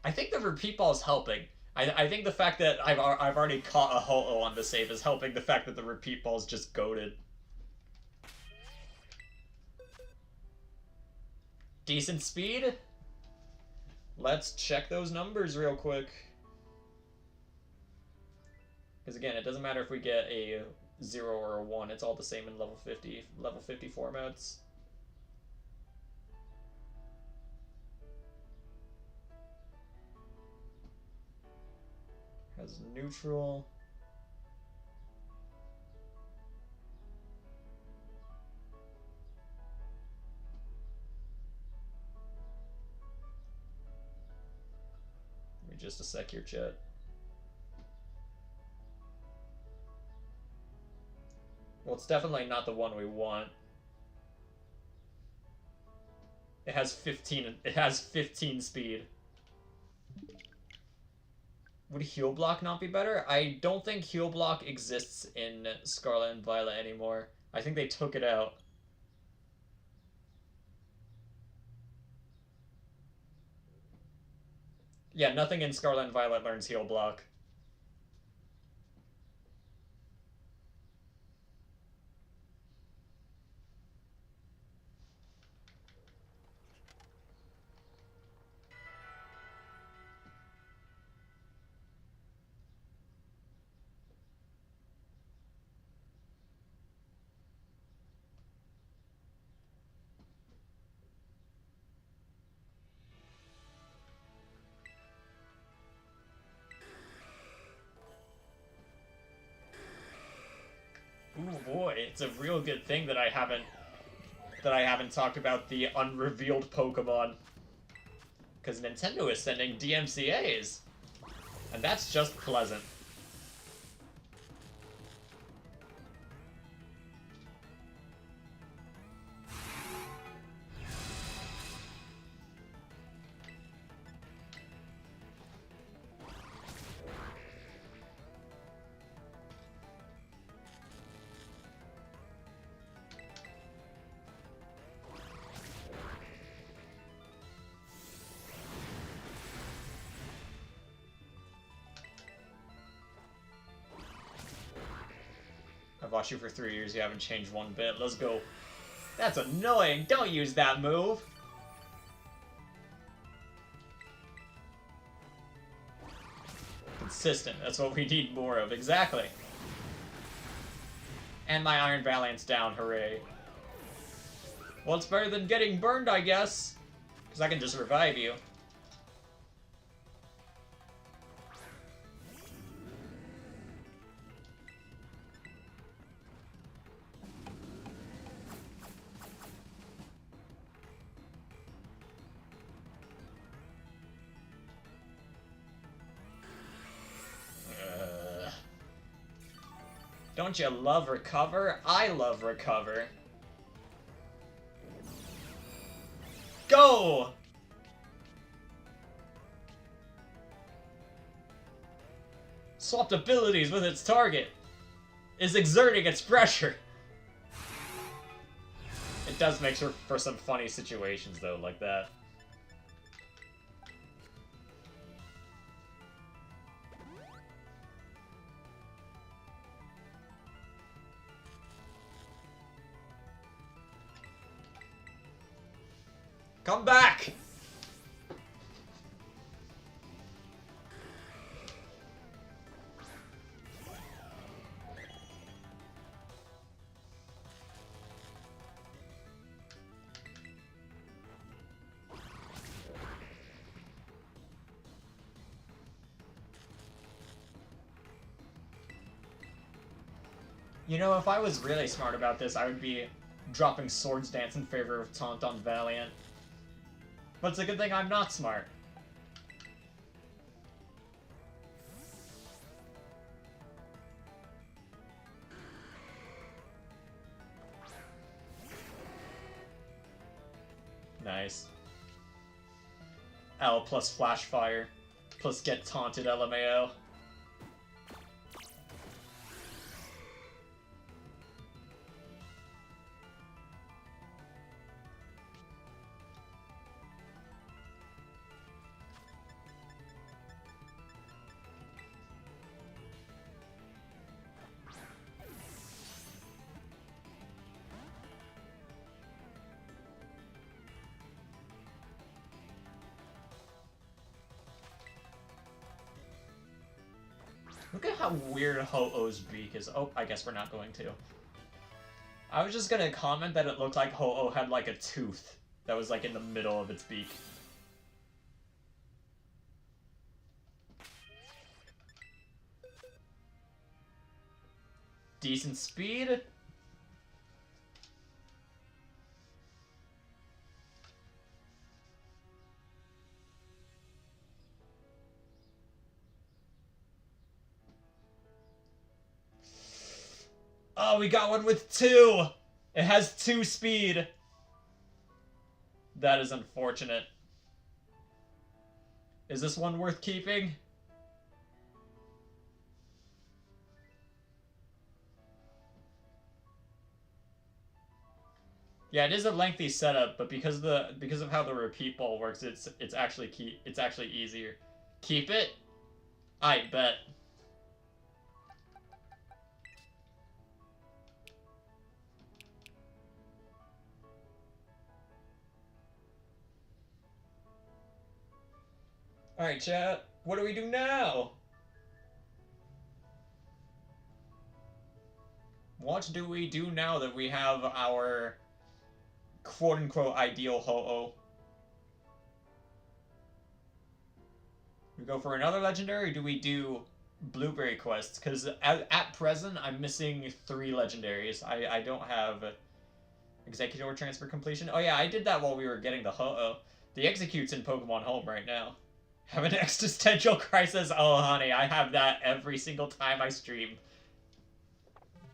I think the Repeat Ball is helping. I think the fact that I've already caught a Ho-Oh on the save is helping the fact that the Repeat Ball is just goated. Decent speed? Let's check those numbers real quick. Because again, it doesn't matter if we get a 0 or a 1, it's all the same in level 50 formats. Has neutral. Give me just a sec here, chat. Well, it's definitely not the one we want. It has 15 speed. Would Heal Block not be better? I don't think Heal Block exists in Scarlet and Violet anymore. I think they took it out. Yeah, nothing in Scarlet and Violet learns Heal Block. Ooh boy, it's a real good thing that I haven't talked about the unrevealed Pokemon. Because Nintendo is sending DMCAs. And that's just pleasant. I've watched you for 3 years, you haven't changed one bit. Let's go. That's annoying. Don't use that move. Consistent. That's what we need more of. Exactly. And my Iron Valiant's down. Hooray. Well, it's better than getting burned, I guess. Because I can just revive you. Don't you love recover? I love recover. Go! Swapped abilities with its target. Is exerting its pressure. It does make for some funny situations, though, like that. Come back! You know, if I was really smart about this, I would be dropping Swords Dance in favor of Taunt on Valiant. But it's a good thing I'm not smart. Nice. L plus Flash Fire plus get taunted LMAO. Look at how weird Ho-Oh's beak is. Oh, I guess we're not going to. I was just gonna comment that it looked like Ho-Oh had like a tooth that was like in the middle of its beak. Decent speed. Oh, we got one with 2! It has 2 speed! That is unfortunate. Is this one worth keeping? Yeah, it is a lengthy setup, but because of how the repeat ball works, it's actually easier. Keep it? I bet. Alright, chat. What do we do now? What do we do now that we have our quote-unquote ideal Ho-Oh? We go for another legendary, or do we do blueberry quests? Because at present, I'm missing 3 legendaries. I don't have Executor Transfer Completion. Oh yeah, I did that while we were getting the Ho-Oh. The Execute's in Pokemon Home right now. Have an existential crisis? Oh, honey, I have that every single time I stream.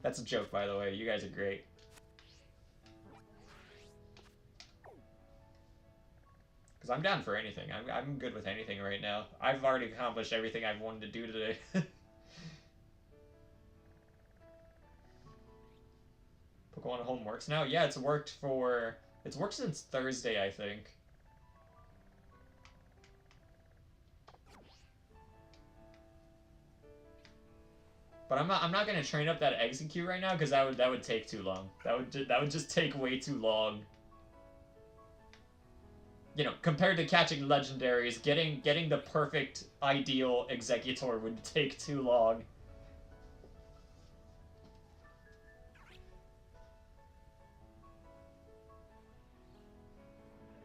That's a joke, by the way. You guys are great. Because I'm down for anything. I'm good with anything right now. I've already accomplished everything I've wanted to do today. Pokemon Home works now? Yeah, it's worked since Thursday, I think. But I'm not gonna train up that execute right now because that would take too long. That would just take way too long. You know, compared to catching legendaries, getting the perfect ideal executor would take too long.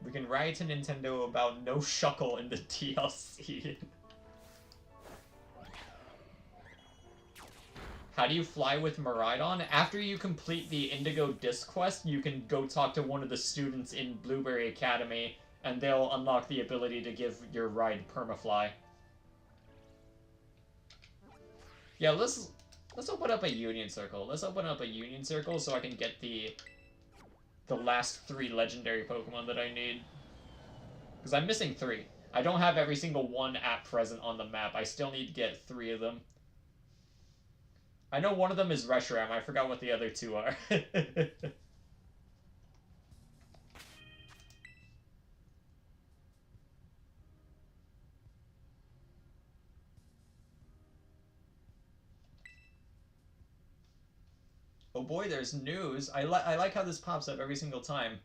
We can write to Nintendo about no Shuckle in the DLC. How do you fly with Miraidon? After you complete the Indigo Disc quest, you can go talk to one of the students in Blueberry Academy, and they'll unlock the ability to give your ride permafly. Yeah, let's open up a Union Circle. Let's open up a Union Circle so I can get the last 3 legendary Pokemon that I need. Because I'm missing 3. I don't have every single one at present on the map. I still need to get 3 of them. I know one of them is Reshiram. I forgot what the other 2 are. Oh boy, there's news. I like how this pops up every single time.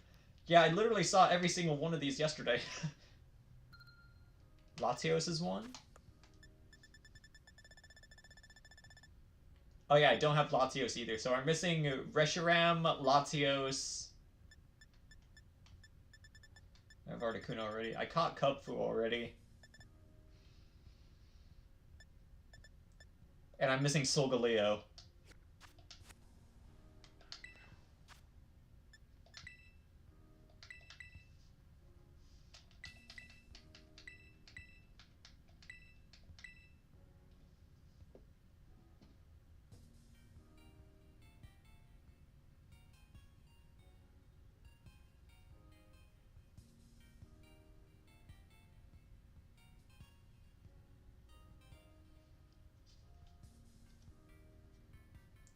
Yeah, I literally saw every single one of these yesterday. Latios is one? Oh yeah, I don't have Latios either, so I'm missing Reshiram, Latios. I have Articuno already. I caught Cubfu already. And I'm missing Solgaleo.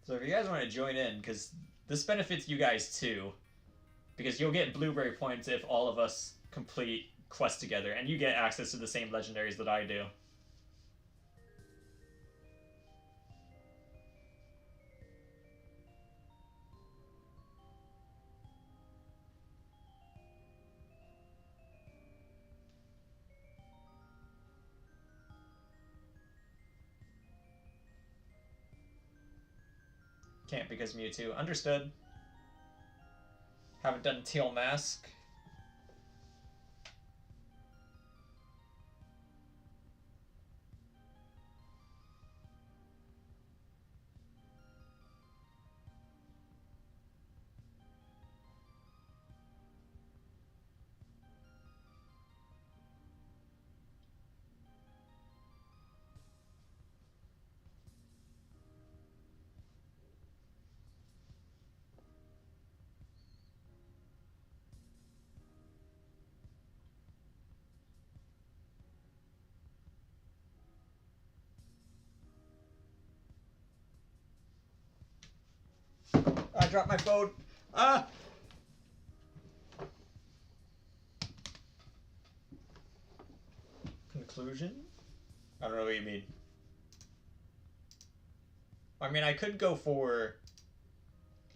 So if you guys want to join in, because this benefits you guys too, because you'll get Blueberry points if all of us complete quests together, and you get access to the same legendaries that I do. Can't because Mewtwo. Understood. Haven't done Teal Mask. I dropped my phone. Ah! Conclusion? I don't know what you mean. I mean, I could go for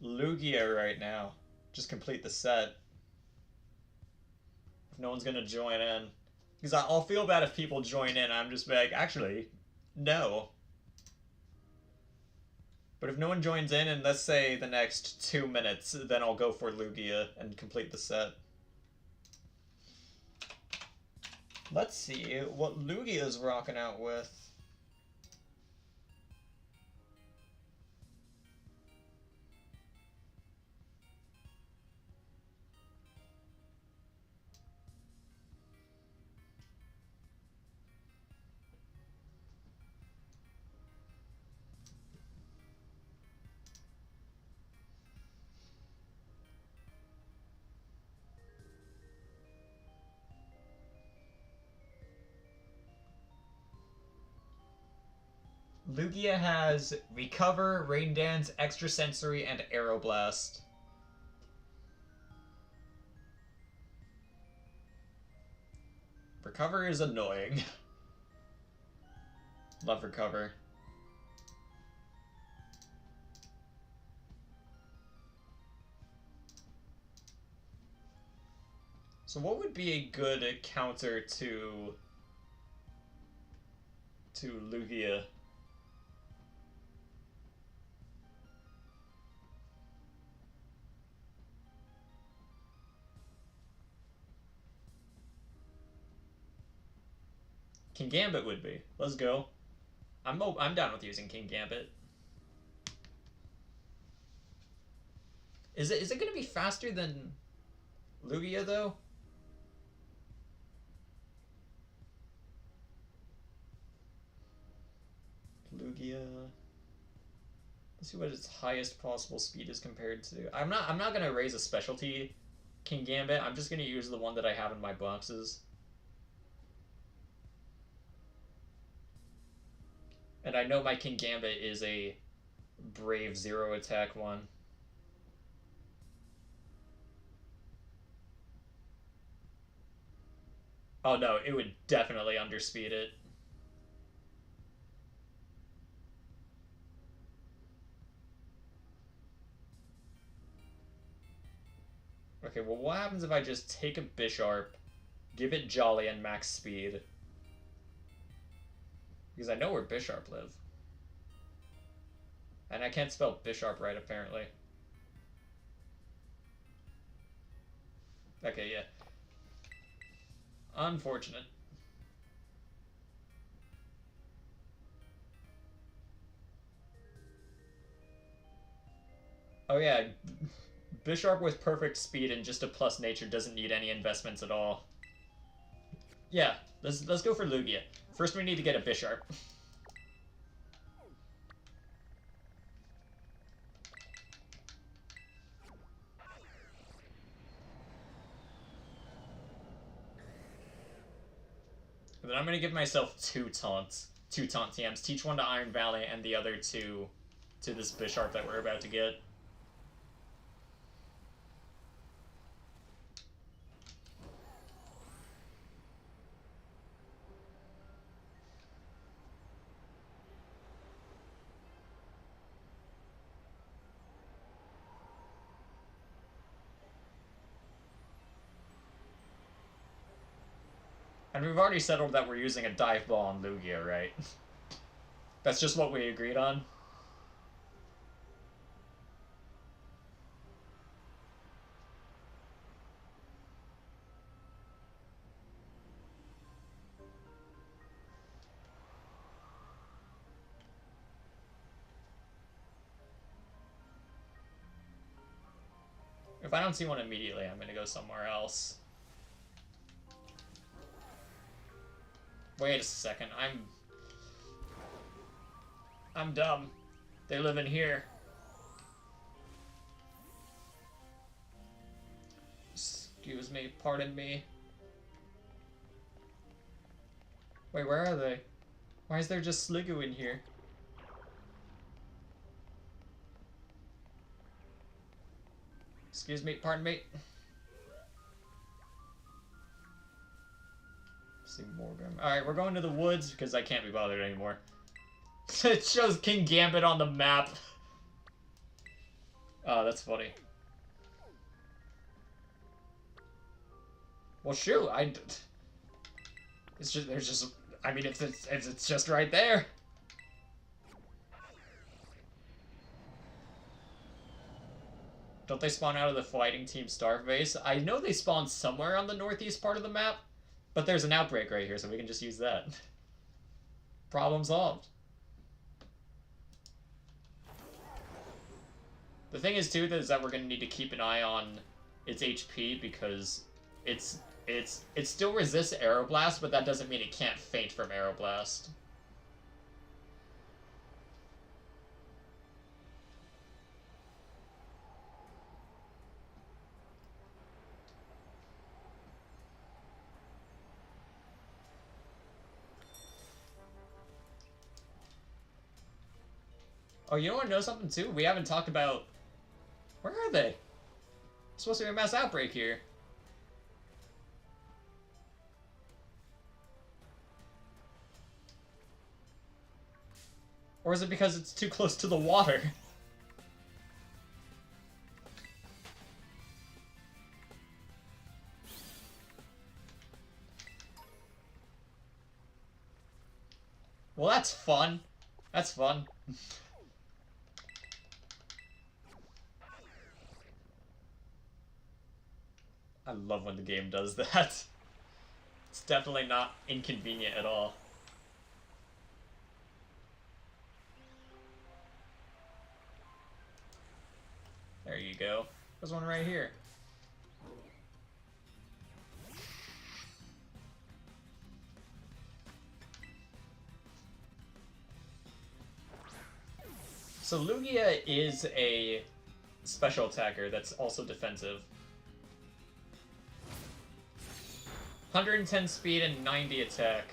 Lugia right now. Just complete the set. If no one's gonna join in. Because I'll feel bad if people join in. I'm just like, actually, no. But if no one joins in in, let's say, the next 2 minutes, then I'll go for Lugia and complete the set. Let's see what Lugia's rocking out with. Lugia has Recover, Rain Dance, Extrasensory, and Aeroblast. Recover is annoying. Love Recover. So what would be a good counter to Lugia? King Gambit would be. Let's go. I'm down with using King Gambit. Is it gonna be faster than Lugia though? Lugia. Let's see what its highest possible speed is compared to. I'm not gonna raise a specialty King Gambit. I'm just gonna use the one that I have in my boxes. And I know my King Gambit is a brave 0 attack one. Oh no, it would definitely underspeed it. Okay, well what happens if I just take a Bisharp, give it Jolly and max speed? Because I know where Bisharp live. And I can't spell Bisharp right, apparently. Okay, yeah. Unfortunate. Oh yeah, Bisharp with perfect speed and just a plus nature doesn't need any investments at all. Yeah, let's go for Lugia. First we need to get a Bisharp. Then I'm gonna give myself two taunt TMs. Teach one to Iron Valley and the other two to this Bisharp that we're about to get. And we've already settled that we're using a Dive Ball on Lugia, right? That's just what we agreed on. If I don't see one immediately, I'm gonna go somewhere else. Wait a second, I'm dumb. They live in here. Excuse me, pardon me. Wait, where are they? Why is there just Sliggoo in here? Excuse me, pardon me. See Morgan. Alright, we're going to the woods because I can't be bothered anymore. It shows King Gambit on the map. Oh, that's funny. Well, shoot, it's just, there's just, I mean, if it's just right there. Don't they spawn out of the Fighting Team Starve base? I know they spawn somewhere on the northeast part of the map, but there's an outbreak right here, so we can just use that. Problem solved. The thing is, too, is that we're going to need to keep an eye on its HP, because it still resists Aeroblast, but that doesn't mean it can't faint from Aeroblast. Oh, you want to know something, too? We haven't talked about... Where are they? There's supposed to be a mass outbreak here. Or is it because it's too close to the water? Well, that's fun. That's fun. I love when the game does that. It's definitely not inconvenient at all. There you go. There's one right here. So Lugia is a special attacker that's also defensive. 110 speed and 90 attack.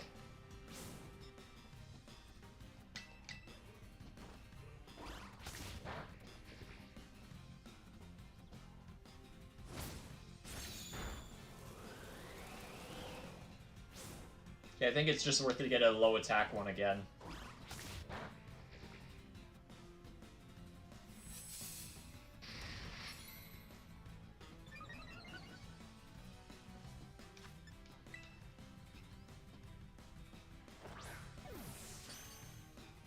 Yeah, I think it's just worth it to get a low attack one again.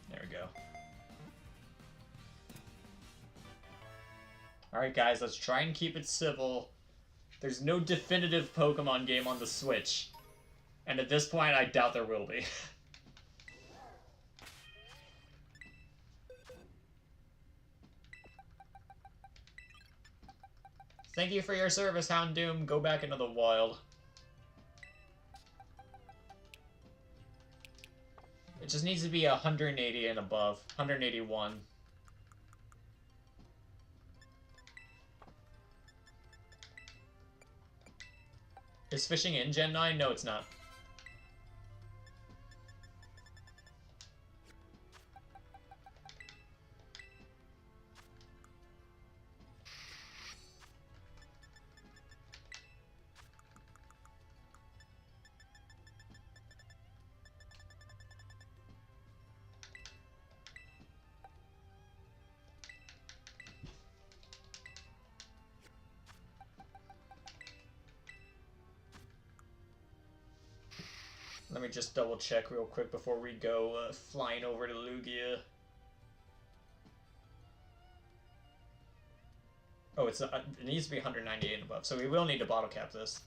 There we go. Alright guys, let's try and keep it civil. There's no definitive Pokemon game on the Switch. And at this point, I doubt there will be. Thank you for your service, Houndoom. Go back into the wild. It just needs to be 180 and above. 181. Is fishing in Gen 9? No, it's not. Let me just double check real quick before we go flying over to Lugia. Oh, it needs to be 198 and above, so we will need to bottle cap this.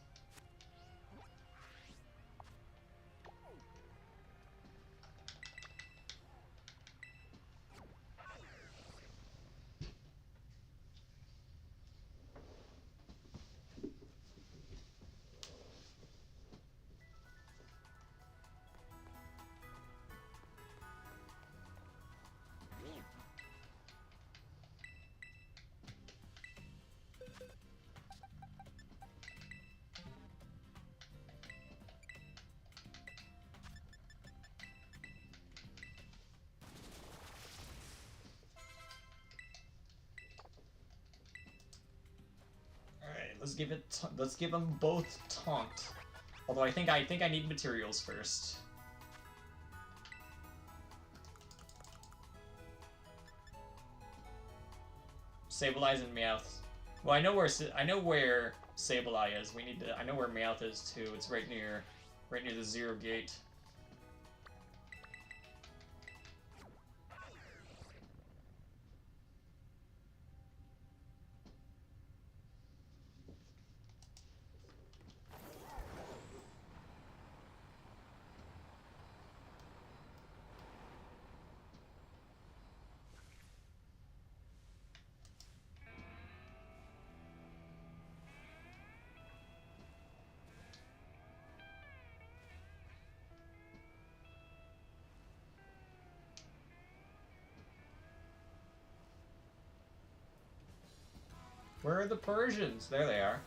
Let's give them both taunt. Although I think I need materials first. Sableye and Meowth. Well, I know where Sableye is. I know where Meowth is too. It's right near the 0 gate. Where are the Persians? There they are.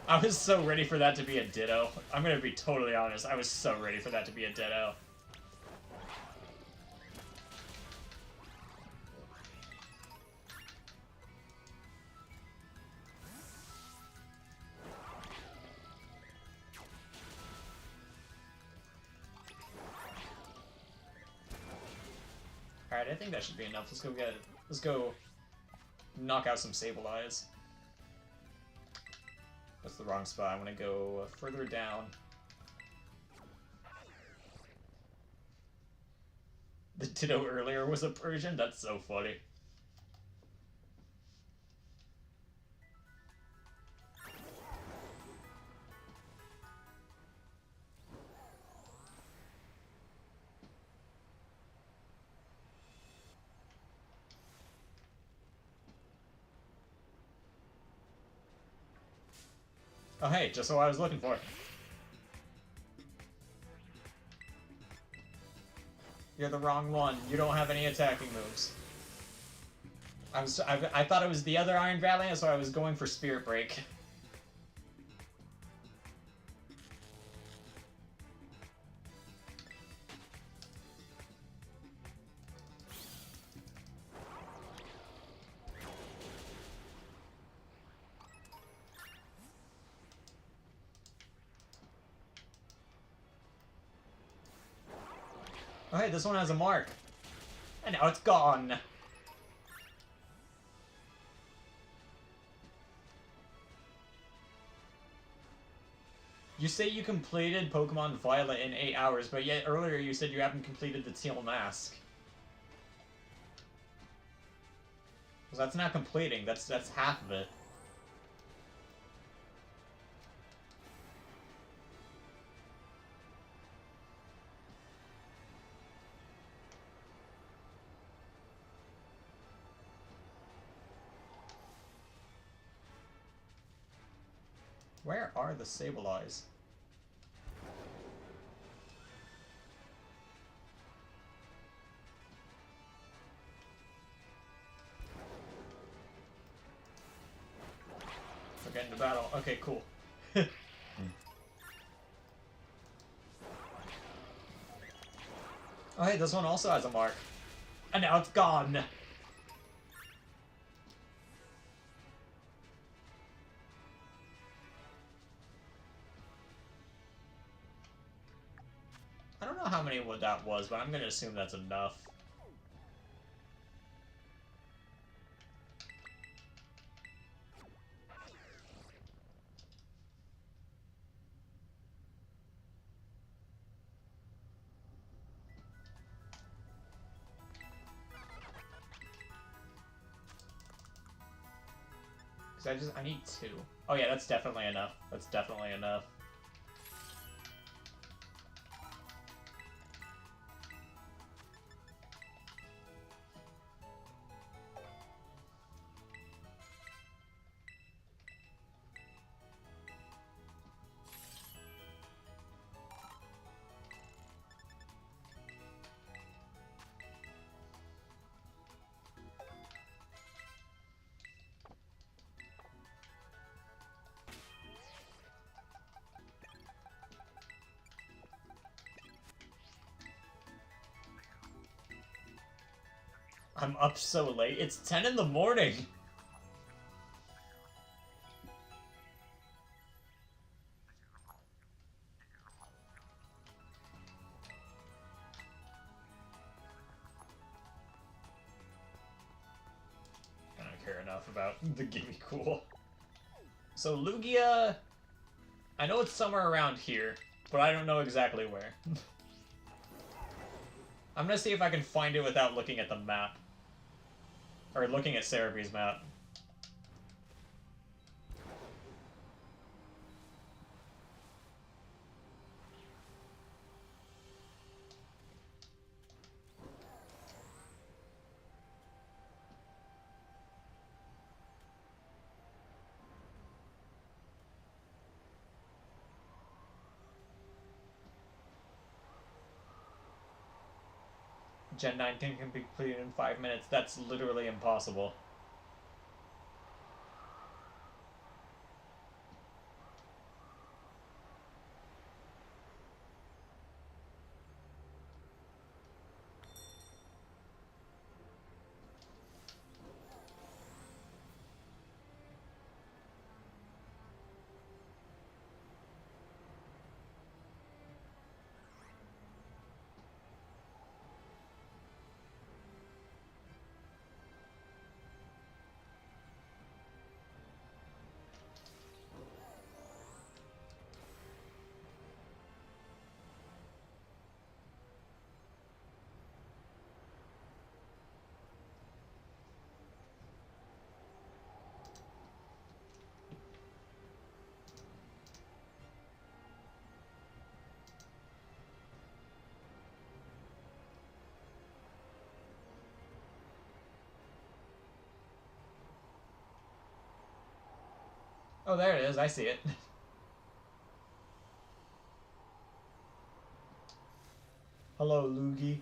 I was so ready for that to be a Ditto. I'm gonna be totally honest. I was so ready for that to be a Ditto. Alright, I think that should be enough. Let's go knock out some Sableyes. That's the wrong spot. I want to go further down. The Ditto earlier was a Persian? That's so funny. Oh hey, just what I was looking for. You're the wrong one. You don't have any attacking moves. I thought it was the other Iron Valiant, so I was going for Spirit Break. Oh hey, this one has a mark. And now it's gone. You say you completed Pokemon Violet in 8 hours, but yet earlier you said you haven't completed the Teal Mask. So that's not completing, that's half of it. Where are the Sableyes? We're getting to battle. Okay, cool. Oh hey, this one also has a mark. And now it's gone! I don't know how many that was, but I'm gonna assume that's enough. Because I need 2. Oh yeah, that's definitely enough. That's definitely enough. I'm up so late. It's 10 in the morning. I don't care enough about the Gimme Cool. So Lugia, I know it's somewhere around here, but I don't know exactly where. I'm gonna see if I can find it without looking at the map. Or looking at Cerebri's map. Gen 19 can be completed in 5 minutes. That's literally impossible. Oh, there it is. I see it. Hello, Luigi.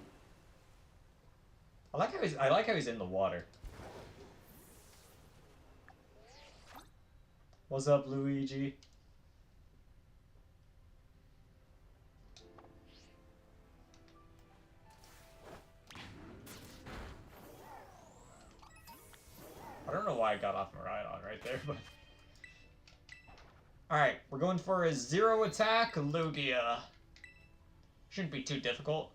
I like how he's in the water. What's up, Luigi? I don't know why I got off Maridon right there, but... Alright, we're going for a 0 attack Lugia. Shouldn't be too difficult.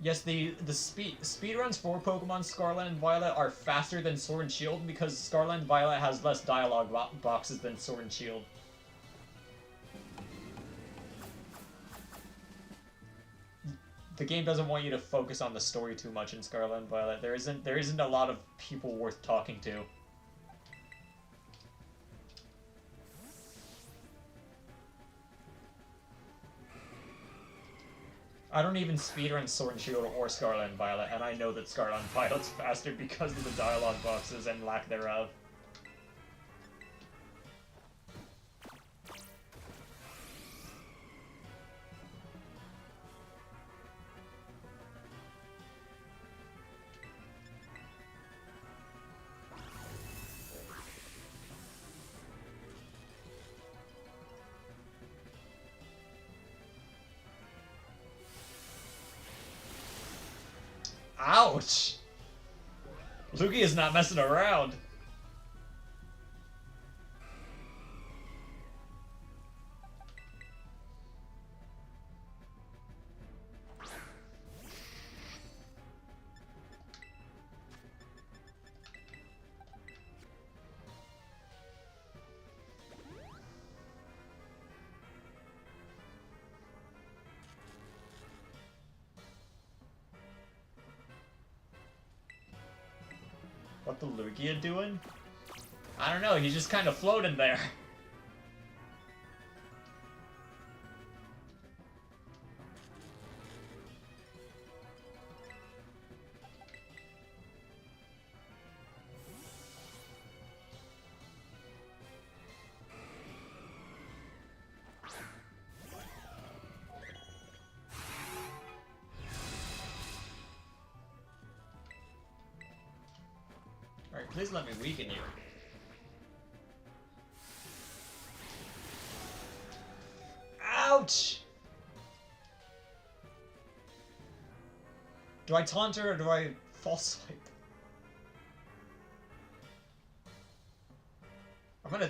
Yes, the speedruns for Pokemon Scarlet and Violet are faster than Sword and Shield because Scarlet and Violet has less dialogue boxes than Sword and Shield. The game doesn't want you to focus on the story too much in Scarlet and Violet. There isn't a lot of people worth talking to. I don't even speedrun Sword and Shield or Scarlet and Violet, and I know that Scarlet and Violet's faster because of the dialogue boxes and lack thereof. Ouch! Lugia is not messing around. What the Lugia doing? I don't know, he just kind of floated there. Alright, please let me weaken you. Ouch! Do I taunt her or do I false swipe? I'm gonna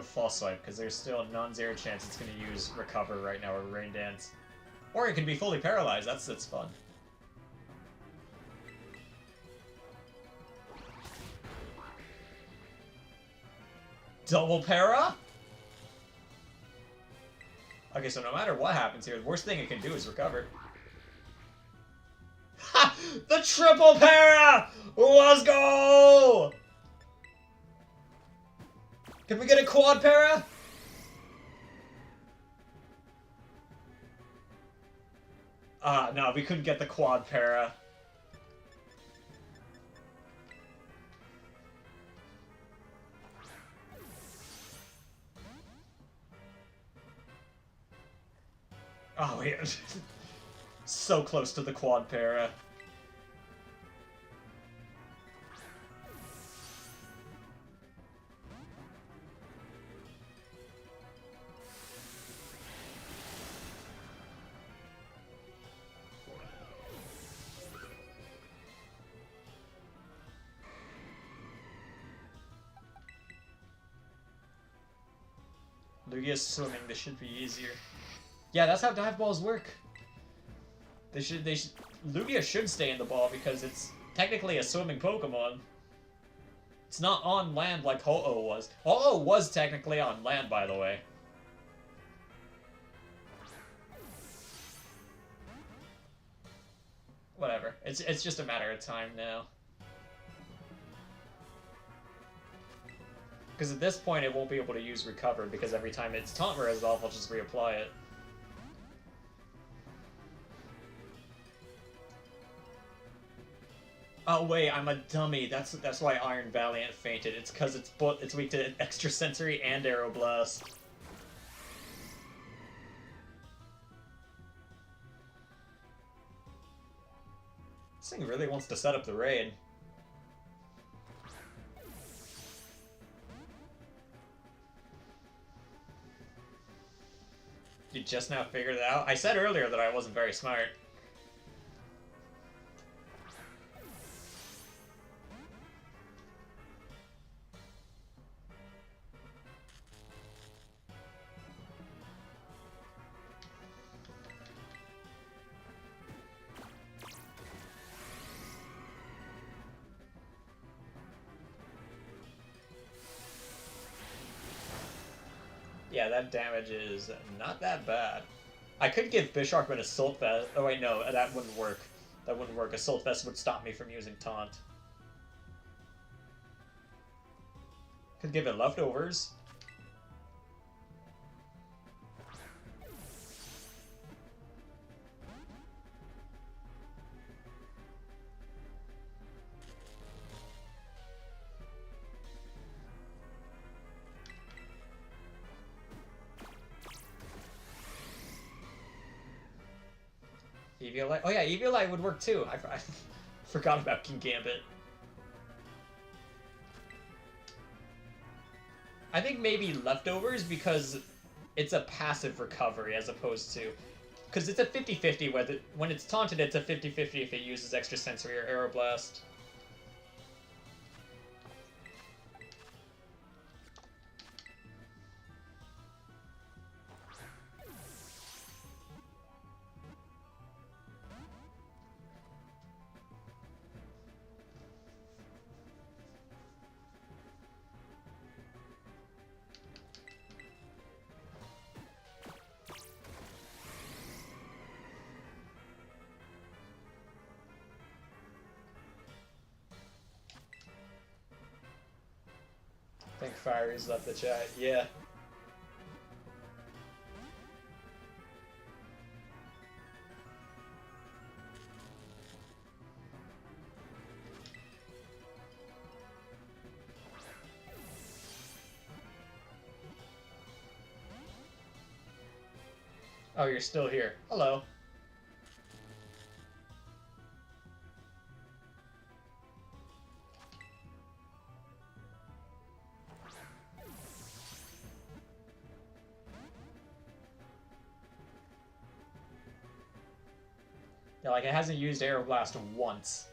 false swipe because there's still a non-zero chance it's gonna use recover right now or rain dance. Or it can be fully paralyzed, that's fun. Double para? Okay, so no matter what happens here, the worst thing it can do is recover. Ha! The triple para! Let's go! Can we get a quad para? No, we couldn't get the quad para. Oh, wait. So close to the quad para. Lugia's swimming, this should be easier. Yeah, that's how dive balls work. They should Lugia should stay in the ball because it's technically a swimming Pokemon. It's not on land like Ho-Oh was. Ho-Oh was technically on land, by the way. Whatever. It's just a matter of time now. Because at this point, it won't be able to use Recover, because every time its taunt wears off, I'll just reapply it. Oh wait, I'm a dummy. That's why Iron Valiant fainted. It's because it's weak to Extra Sensory and Aeroblast. This thing really wants to set up the raid. You just now figured it out? I said earlier that I wasn't very smart. Yeah, that damage is not that bad. I could give Bisharp an Assault Vest. Oh wait, no, that wouldn't work. That wouldn't work. Assault Vest would stop me from using Taunt. Could give it Leftovers. Eviolite? Oh yeah, Eviolite would work too. I forgot about King Gambit. I think maybe Leftovers because it's a passive recovery as opposed to... Because it's a 50-50 whether... When it's taunted, it's a 50-50 if it uses Extra Sensory or Aeroblast. I think Fiery's left the chat. Yeah. Oh, you're still here. Hello. Yeah, like it hasn't used Aeroblast once.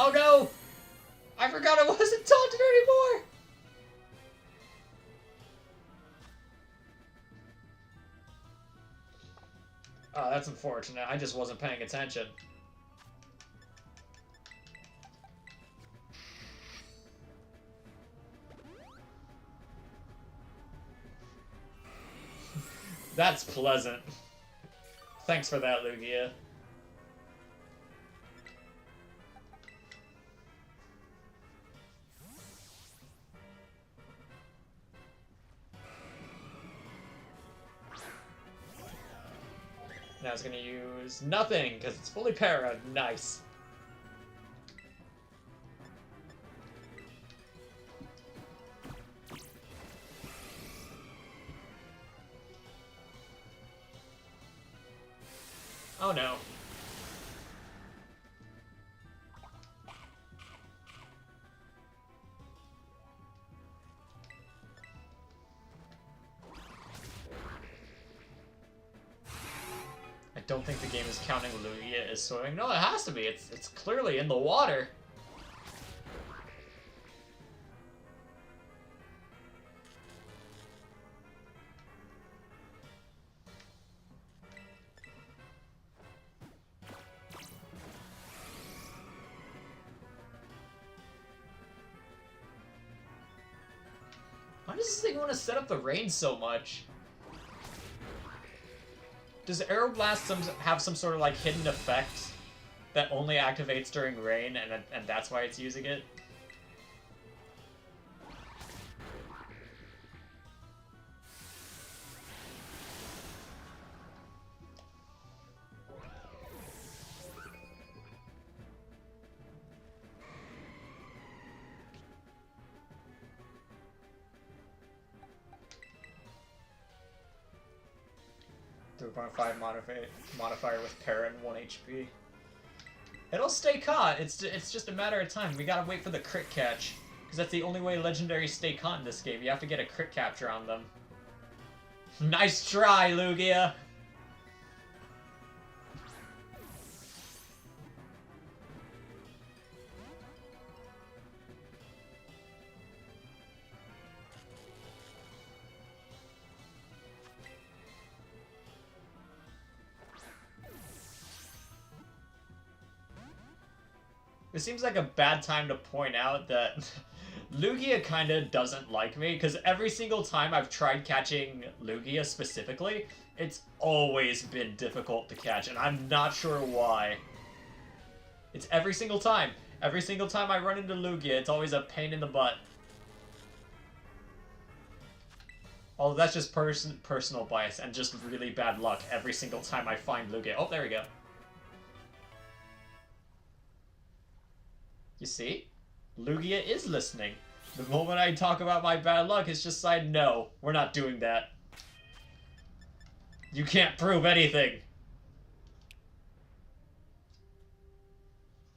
Oh no! I forgot I wasn't taunted anymore! Oh, that's unfortunate. I just wasn't paying attention. That's pleasant. Thanks for that, Lugia. Now it's gonna use nothing, because it's fully para. Nice. Oh no. don't think the game is counting Lugia as swimming. No, it has to be. It's clearly in the water. Why does this thing want to set up the rain so much? Does Aeroblast have some sort of like hidden effect that only activates during rain, and that's why it's using it? Modifier with Para and 1 HP. It'll stay caught. It's just a matter of time. We gotta wait for the crit catch, because that's the only way legendaries stay caught in this game. You have to get a crit capture on them. Nice try, Lugia! It seems like a bad time to point out that Lugia kinda doesn't like me, because every single time I've tried catching Lugia specifically, it's always been difficult to catch, and I'm not sure why. It's every single time. Every single time I run into Lugia, it's always a pain in the butt. Oh, that's just personal bias and just really bad luck every single time I find Lugia. Oh, there we go. You see? Lugia is listening. The moment I talk about my bad luck, it's just like, no, we're not doing that. You can't prove anything.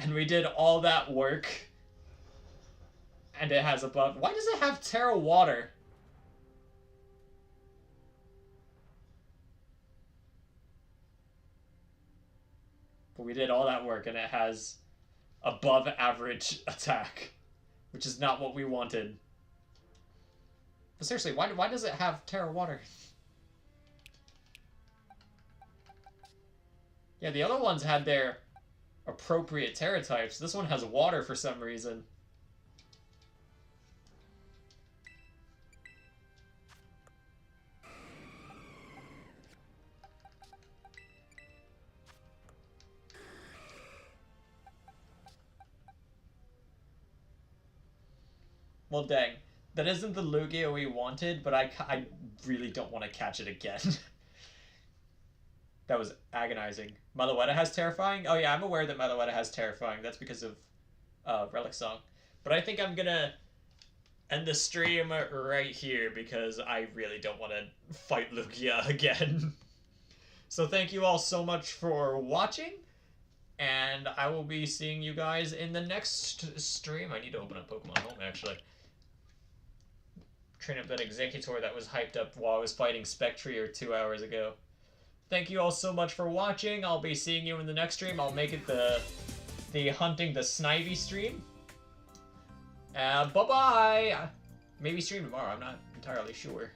And we did all that work. And it has above. Why does it have Terra Water? But we did all that work and it has above average attack, which is not what we wanted. But seriously, why does it have Terra Water? Yeah, the other ones had their appropriate Terra types. This one has water for some reason. Well, dang. That isn't the Lugia we wanted, but I really don't want to catch it again. That was agonizing. Meloetta has Terrifying? Oh yeah, I'm aware that Meloetta has Terrifying. That's because of Relic Song. But I think I'm gonna end the stream right here because I really don't want to fight Lugia again. So thank you all so much for watching. And I will be seeing you guys in the next stream. I need to open up Pokemon Home, actually. Train up that Executor that was hyped up while I was fighting Spectrier 2 hours ago. Thank you all so much for watching. I'll be seeing you in the next stream. I'll make it the Hunting the Snivy stream. Bye-bye! Maybe stream tomorrow. I'm not entirely sure.